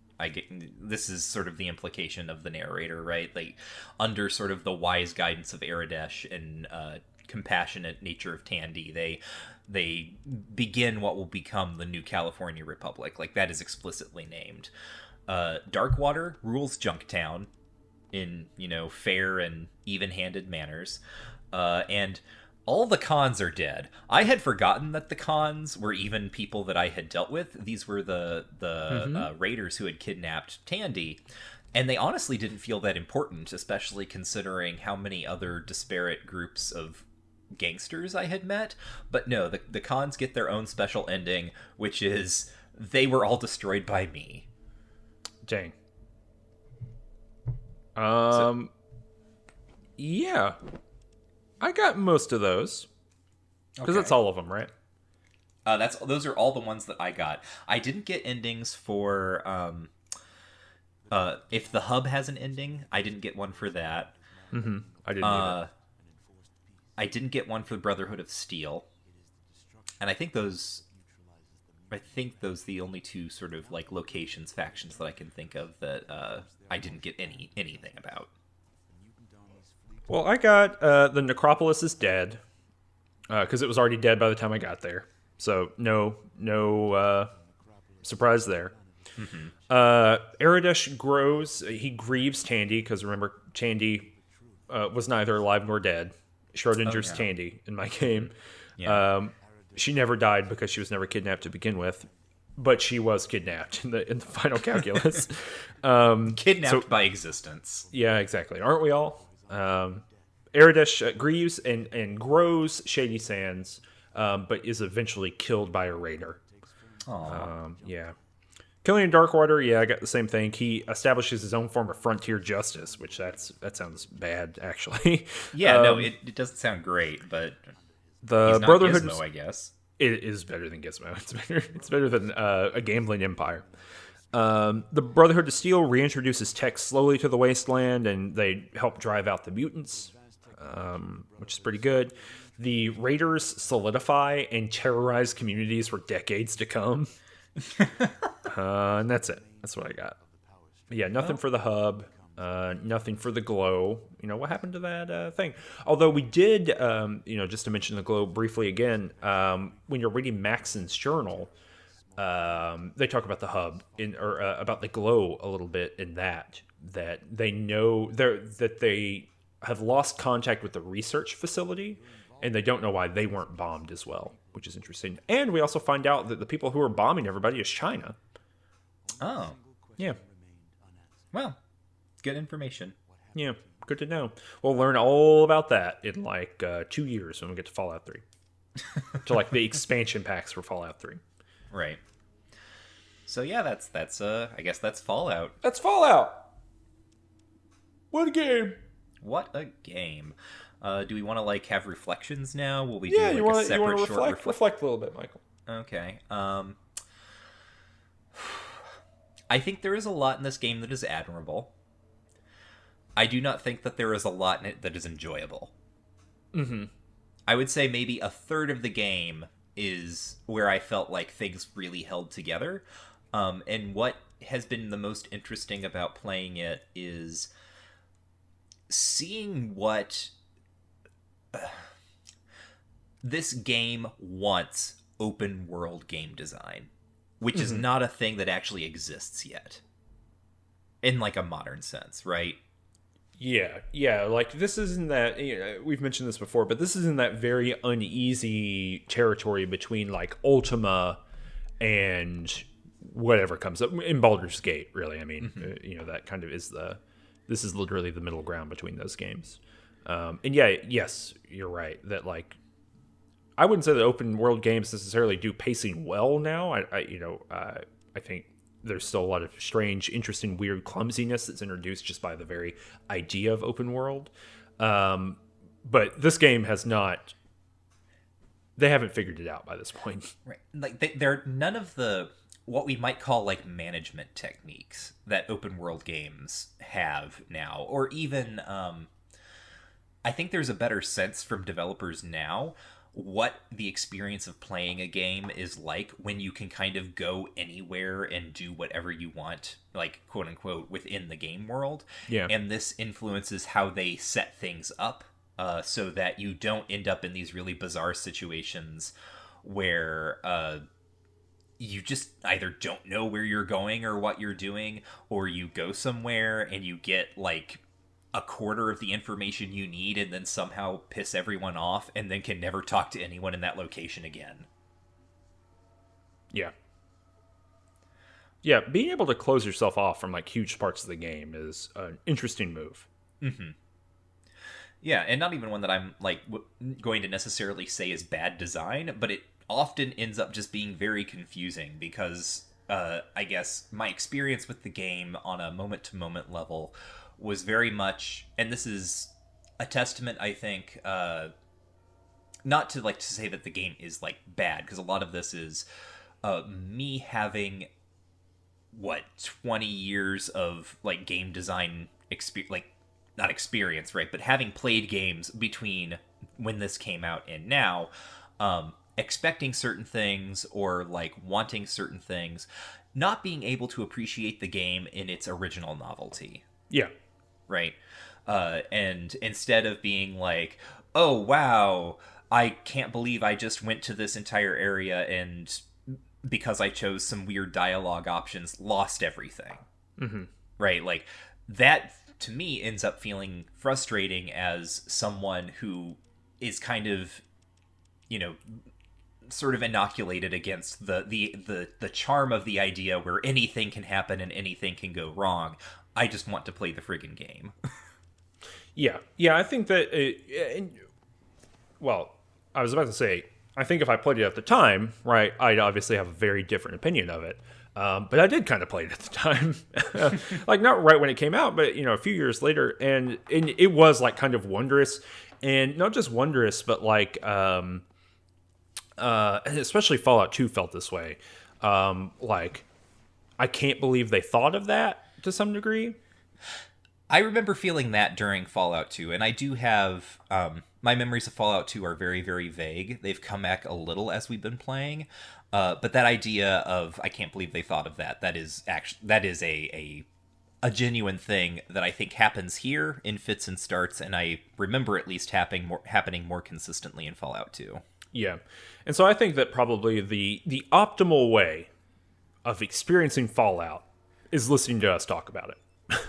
this is sort of the implication of the narrator, right? Like, under sort of the wise guidance of Aradesh and compassionate nature of Tandy, they begin what will become the new California Republic. Like, that is explicitly named. Darkwater rules Junktown in, fair and even-handed manners. And all the Khans are dead. I had forgotten that the Khans were even people that I had dealt with. These were the raiders who had kidnapped Tandy. And they honestly didn't feel that important, especially considering how many other disparate groups of gangsters I had met. But no, the Khans get their own special ending, which is they were all destroyed by me. Dang. Yeah. I got most of those. Because that's all of them, right? Those are all the ones that I got. I didn't get endings for if the hub has an ending, I didn't get one for that. Mm-hmm. I didn't either. I didn't get one for the Brotherhood of Steel. And I think those the only two sort of like factions that I can think of that I didn't get anything about. Well, I got the Necropolis is dead, because it was already dead by the time I got there. So no surprise there. Mm-hmm. Aradesh grows. He grieves Tandy, because remember, Tandy was neither alive nor dead. Schrodinger's Tandy in my game. Yeah. She never died because she was never kidnapped to begin with, but she was kidnapped in the final calculus. Kidnapped by existence. Yeah, exactly. Aren't we all? Aradesh grieves and grows Shady Sands, but is eventually killed by a raider. Yeah. Killing in Darkwater, yeah, I got the same thing. He establishes his own form of frontier justice, which that sounds bad, actually. Yeah, no, it doesn't sound great, but the he's not Brotherhood, Gizmo, I guess. It is better than Gizmo. It's better than a gambling empire. The Brotherhood of Steel reintroduces tech slowly to the wasteland, and they help drive out the mutants, which is pretty good. The Raiders solidify and terrorize communities for decades to come. And that's it. That's what I got. But yeah, nothing for the hub. Nothing for the glow. What happened to that thing? Although we did, just to mention the glow briefly again, when you're reading Maxon's journal, they talk about the hub about the glow a little bit in that they know that they have lost contact with the research facility, and they don't know why they weren't bombed as well, which is interesting. And we also find out that the people who are bombing everybody is China. Oh. Yeah. Well, good information. Yeah, good to know. We'll learn all about that in like 2 years when we get to Fallout 3. To like the expansion packs for Fallout 3. Right. So yeah, that's I guess that's Fallout. That's Fallout. What a game. What a game. Do we want to like have reflections now? Will we Yeah, do you like want a to separate short reflect a little bit, Michael. Okay. I think there is a lot in this game that is admirable. I do not think that there is a lot in it that is enjoyable. Mm-hmm. I would say maybe a third of the game is where I felt like things really held together. And what has been the most interesting about playing it is seeing what this game wants open world game design, which is not a thing that actually exists yet in like a modern sense, right? Yeah, like this isn't that, we've mentioned this before, but this is in that very uneasy territory between like Ultima and whatever comes up in Baldur's Gate, really. I mean, that kind of is this is literally the middle ground between those games. And yeah, yes, you're right that like I wouldn't say that open world games necessarily do pacing well now. I think there's still a lot of strange, interesting, weird clumsiness that's introduced just by the very idea of open world. But this game has not. They haven't figured it out by this point. Right. Like they're none of the what we might call like management techniques that open world games have now, or even I think there's a better sense from developers now what the experience of playing a game is like when you can kind of go anywhere and do whatever you want, like quote unquote within the game world. Yeah. And this influences how they set things up so that you don't end up in these really bizarre situations where you just either don't know where you're going or what you're doing, or you go somewhere and you get like a quarter of the information you need and then somehow piss everyone off and then can never talk to anyone in that location again. Yeah. Yeah, being able to close yourself off from like huge parts of the game is an interesting move. Mm-hmm. Yeah, and not even one that I'm like going to necessarily say is bad design, but it often ends up just being very confusing because I guess my experience with the game on a moment-to-moment level was very much, and this is a testament, I think, not to like to say that the game is like bad, because a lot of this is me having 20 years of like game design experience, like not experience, right, but having played games between when this came out and now, expecting certain things or like wanting certain things, not being able to appreciate the game in its original novelty. Yeah. Right. And instead of being like, oh, wow, I can't believe I just went to this entire area and because I chose some weird dialogue options, lost everything. Mm-hmm. Right. Like that to me ends up feeling frustrating as someone who is kind of, sort of inoculated against the charm of the idea where anything can happen and anything can go wrong. I just want to play the friggin' game. Yeah, I think that. I was about to say, I think if I played it at the time, right, I'd obviously have a very different opinion of it. But I did kind of play it at the time, like not right when it came out, but a few years later, and it was like kind of wondrous, and not just wondrous, but like, especially Fallout 2 felt this way. Like, I can't believe they thought of that. To some degree, I remember feeling that during Fallout 2, and I do have my memories of Fallout 2 are very, very vague. They've come back a little as we've been playing, but that idea of I can't believe they thought of that is a genuine thing that I think happens here in fits and starts, and I remember at least happening more consistently in Fallout 2. Yeah, and so I think that probably the optimal way of experiencing Fallout is listening to us talk about it.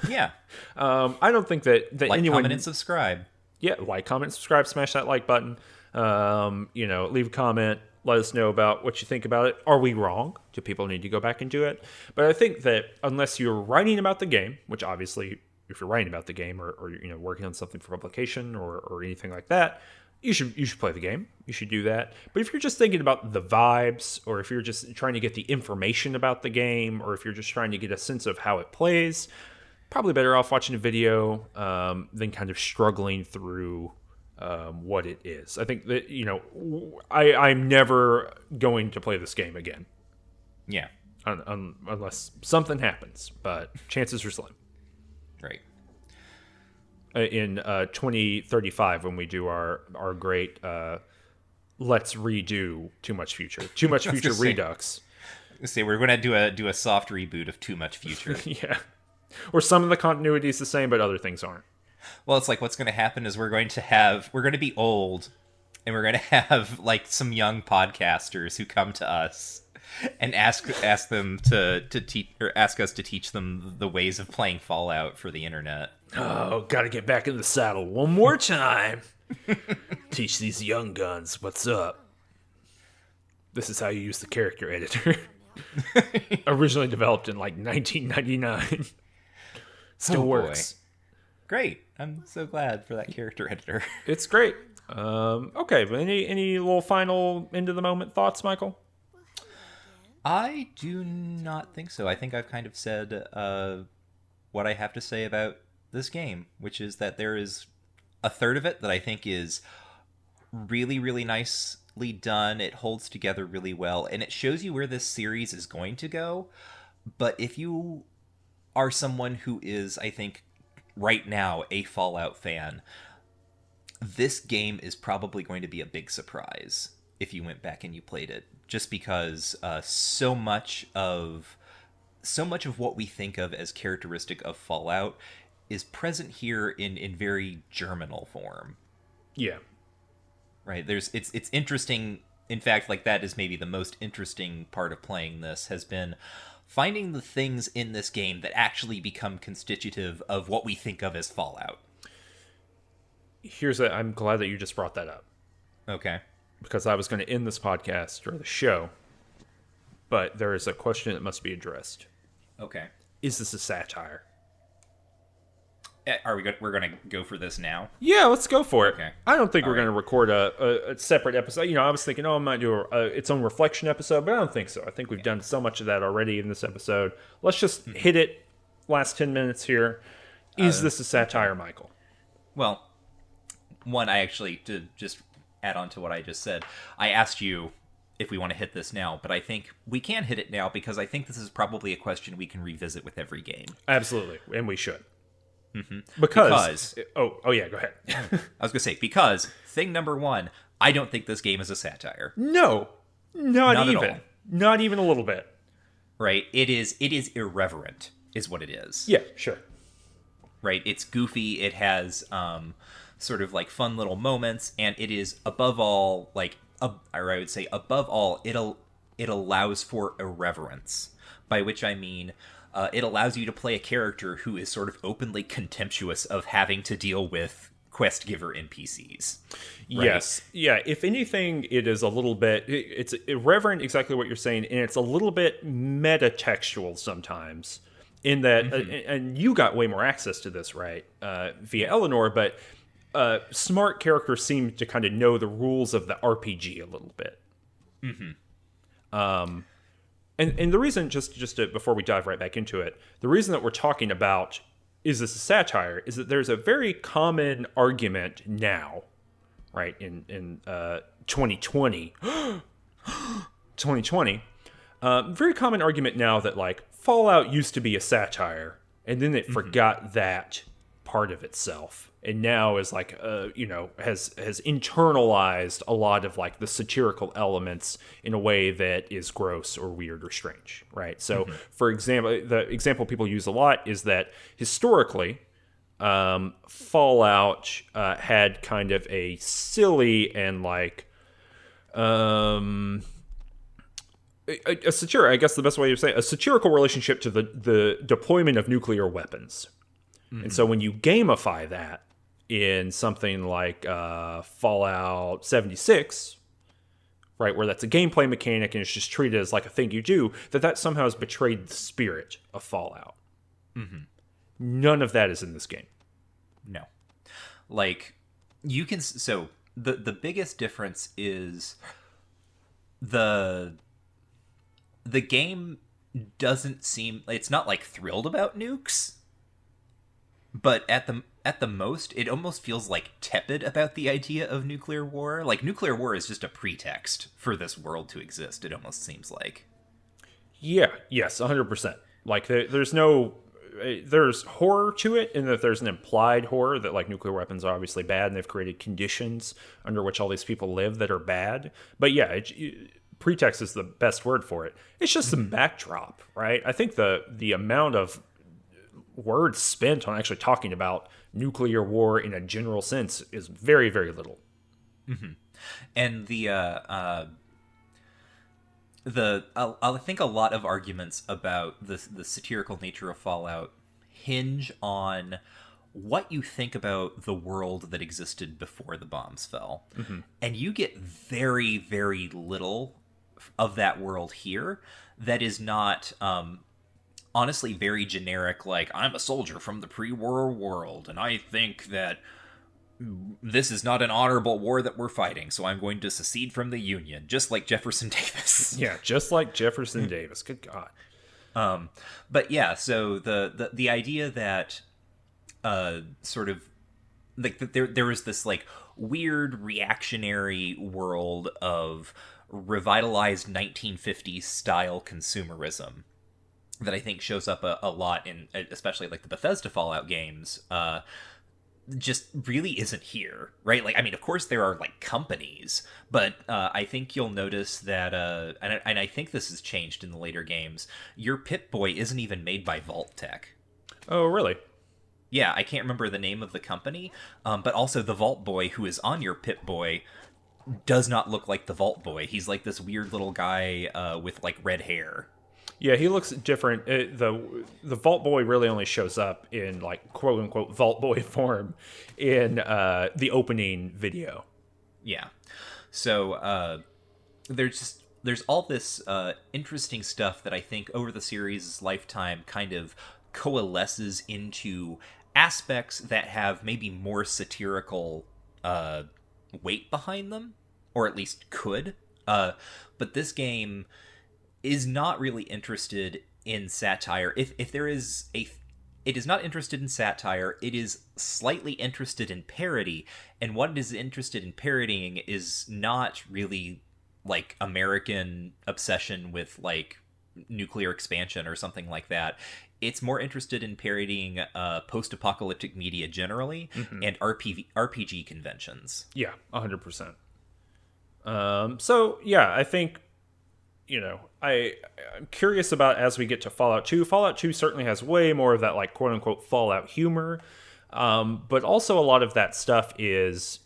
Yeah. I don't think that like, anyone... comment, and subscribe. Yeah, like, comment, subscribe, smash that like button. Leave a comment. Let us know about what you think about it. Are we wrong? Do people need to go back and do it? But I think that unless you're writing about the game, which obviously you're writing about the game or working on something for publication or anything like that, you should play the game. You should do that. But if you're just thinking about the vibes, or if you're just trying to get the information about the game, or if you're just trying to get a sense of how it plays, probably better off watching a video than kind of struggling through what it is. I think that I'm never going to play this game again. Yeah. Unless something happens, but chances are slim. Right. In 2035, when we do our great let's redo Too Much Future Redux. We're going to do a soft reboot of Too Much Future. Yeah. Or some of the continuity is the same, but other things aren't. Well, it's like what's going to happen is we're going to be old, and we're going to have like some young podcasters who come to us and ask them to teach, or ask us to teach them the ways of playing Fallout for the internet. Oh, gotta get back in the saddle one more time. Teach these young guns what's up. This is how you use the character editor. Originally developed in like 1999. Still works. Boy. Great. I'm so glad for that character editor. It's great. Okay, but any little final end of the moment thoughts, Michael? I do not think so. I think I've kind of said what I have to say about this game, which is that there is a third of it that I think is really, really nicely done. It holds together really well, and it shows you where this series is going to go. But if you are someone who is, I think, right now a Fallout fan, this game is probably going to be a big surprise if you went back and you played it, just because so much of what we think of as characteristic of Fallout is present here in very germinal form. Yeah. Right. It's interesting. In fact, like that is maybe the most interesting part of playing this, has been finding the things in this game that actually become constitutive of what we think of as Fallout. I'm glad that you just brought that up. Okay. Because I was going to end this podcast or the show, but there is a question that must be addressed. Okay. Is this a satire? Are we good? We're going to go for this now? Yeah, let's go for it. Okay. I don't think we're going to record a separate episode. I was thinking, I might do its own reflection episode, but I don't think so. I think we've done so much of that already in this episode. Let's just hit it last 10 minutes here. Is this a satire, Michael? Well, one, to just add on to what I just said, I asked you if we want to hit this now, but I think we can hit it now because I think this is probably a question we can revisit with every game. Absolutely, and we should. Mm-hmm. Because oh yeah, go ahead. I was gonna say, because thing number one, I don't think this game is a satire. No, not even. At all. Not even a little bit. Right? It is irreverent, is what it is. Yeah, sure. Right? It's goofy. It has sort of like fun little moments, and it is above all or I would say above all, it allows for irreverence, by which I mean. It allows you to play a character who is sort of openly contemptuous of having to deal with quest giver NPCs. Right? Yes. Yeah. If anything, it is a little bit, it's irreverent, exactly what you're saying. And it's a little bit metatextual sometimes in that, and you got way more access to this, right? Via Eleanor, but smart characters seem to kind of know the rules of the RPG a little bit. Mm-hmm. And the reason, just before we dive right back into it, the reason that we're talking about is this a satire is that there's a very common argument now, right, in 2020, 2020, very common argument now that like Fallout used to be a satire and then it forgot that part of itself. And now is like, has internalized a lot of like the satirical elements in a way that is gross or weird or strange, right? So, for example, the example people use a lot is that historically, Fallout had kind of a silly and like a satire. I guess the best way to say it, a satirical relationship to the deployment of nuclear weapons. And so when you gamify that in something like Fallout 76, right, where that's a gameplay mechanic and it's just treated as like a thing you do, that somehow has betrayed the spirit of Fallout. None of that is in this game. No. Like, you can... So, the biggest difference is the game doesn't seem... It's not, like, thrilled about nukes, but at the most, it almost feels, like, tepid about the idea of nuclear war. Like, nuclear war is just a pretext for this world to exist, it almost seems like. Yeah, yes, 100%. Like, there's horror to it, in that there's an implied horror that, like, nuclear weapons are obviously bad, and they've created conditions under which all these people live that are bad. But yeah, pretext is the best word for it. It's just some backdrop, right? I think the amount of words spent on actually talking about nuclear war in a general sense is very, very little. And I think a lot of arguments about the satirical nature of Fallout hinge on what you think about the world that existed before the bombs fell. And you get very, very little of that world here that is not honestly very generic, like, I'm a soldier from the pre-war world, and I think that this is not an honorable war that we're fighting, so I'm going to secede from the Union, just like Jefferson Davis. Yeah, just like Jefferson Davis. Good God. But yeah, so the idea that sort of like there was this like weird reactionary world of revitalized 1950s style consumerism that I think shows up a lot in especially like the Bethesda Fallout games, just really isn't here, right? Like, I mean, of course there are like companies, but I think you'll notice that, and I think this has changed in the later games, your Pip-Boy isn't even made by Vault Tech. Oh, really? Yeah, I can't remember the name of the company, but also the Vault Boy who is on your Pip-Boy does not look like the Vault Boy. He's like this weird little guy with like red hair. Yeah, he looks different. The Vault Boy really only shows up in, like, quote unquote Vault Boy form in the opening video. Yeah, so there's all this interesting stuff that I think over the series' lifetime kind of coalesces into aspects that have maybe more satirical weight behind them, or at least could. But this game is not really interested in satire. If there is it is not interested in satire. It is slightly interested in parody, and what it is interested in parodying is not really like American obsession with like nuclear expansion or something like that. It's more interested in parodying post-apocalyptic media generally, and RPG conventions. Yeah, 100%. So yeah, I think, you know, I'm curious about as we get to Fallout 2. Fallout 2 certainly has way more of that, like, quote-unquote Fallout humor, but also a lot of that stuff is,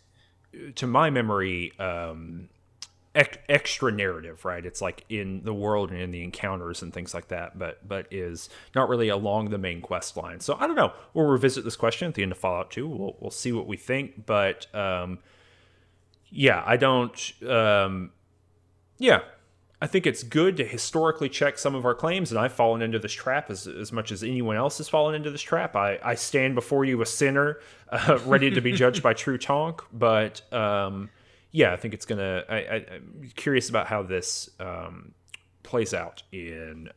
to my memory, extra narrative, right? It's like in the world and in the encounters and things like that, but is not really along the main quest line. So I don't know. We'll revisit this question at the end of Fallout 2. We'll see what we think, but yeah, I don't... yeah. I think it's good to historically check some of our claims, and I've fallen into this trap as much as anyone else has fallen into this trap. I stand before you a sinner, ready to be judged by true tonk, but yeah, I think it's going to... I'm curious about how this plays out in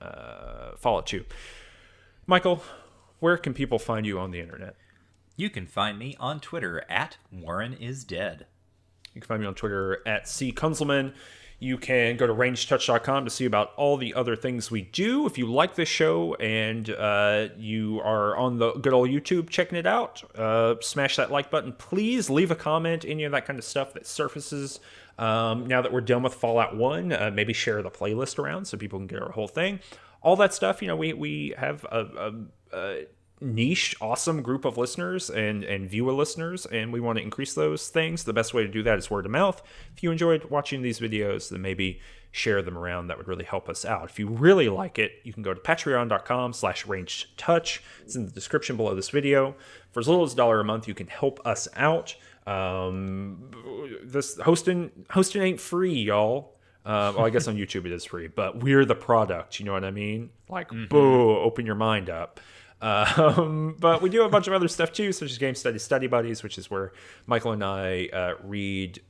Fallout 2. Michael, where can people find you on the internet? You can find me on Twitter at WarrenIsDead. You can find me on Twitter at CKunzelman. You can go to rangetouch.com to see about all the other things we do. If you like this show and you are on the good old YouTube checking it out, smash that like button. Please leave a comment, any of that kind of stuff that surfaces now that we're done with Fallout 1. Maybe share the playlist around so people can get our whole thing. All that stuff, you know, we have a niche, awesome group of listeners and viewer listeners, and we want to increase those things. The best way to do that is word of mouth. If you enjoyed watching these videos, then maybe share them around. That would really help us out. If you really like it, you can go to patreon.com/rangedtouch. It's in the description below this video. For as little as $1 a month, you can help us out. This hosting ain't free, y'all. Well, I guess on YouTube it is free, but we're the product. You know what I mean? Like, boo, open your mind up. But we do have a bunch of other stuff too, such as Game Study Buddies, which is where Michael and I read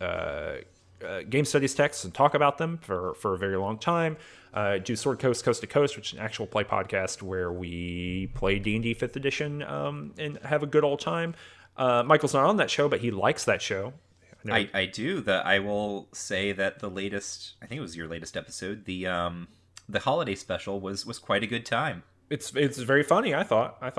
game studies texts and talk about them for a very long time. Do Sword Coast Coast to Coast, which is an actual play podcast where we play D&D 5th edition and have a good old time. Michael's not on that show, but he likes that show. I do. I will say that the latest, I think it was your latest episode, the holiday special was quite a good time. It's very funny. I thought I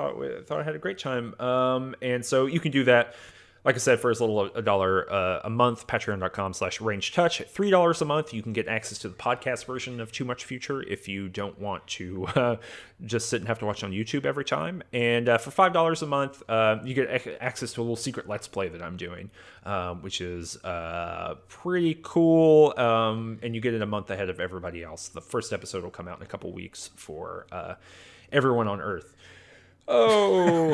had a great time. And so you can do that, like I said, for as little as $1 a month. Patreon.com/RangeTouch. At $3 a month, you can get access to the podcast version of Too Much Future if you don't want to just sit and have to watch on YouTube every time. And for $5 a month, you get access to a little secret Let's Play that I'm doing, which is pretty cool. And you get it a month ahead of everybody else. The first episode will come out in a couple weeks for everyone on Earth. Oh,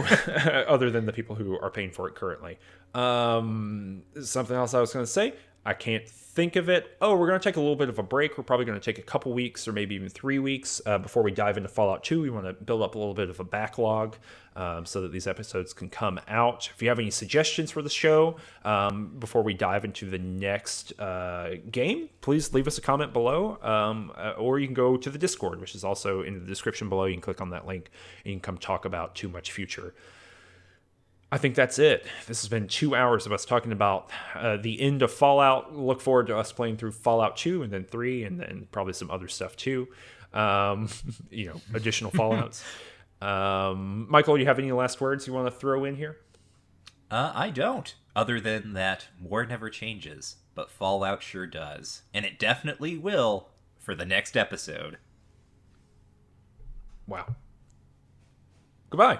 other than the people who are paying for it currently. Something else I was going to say, I can't think of it. Oh, we're going to take a little bit of a break. We're probably going to take a couple weeks or maybe even 3 weeks before we dive into Fallout 2. We want to build up a little bit of a backlog so that these episodes can come out. If you have any suggestions for the show before we dive into the next game, please leave us a comment below, or you can go to the Discord, which is also in the description below. You can click on that link and you can come talk about Too Much Future. I think that's it. This has been 2 hours of us talking about the end of Fallout. Look forward to us playing through Fallout 2 and then 3 and then probably some other stuff too. Additional Fallouts. Michael, you have any last words you want to throw in here? I don't. Other than that, war never changes, but Fallout sure does. And it definitely will for the next episode. Wow. Goodbye.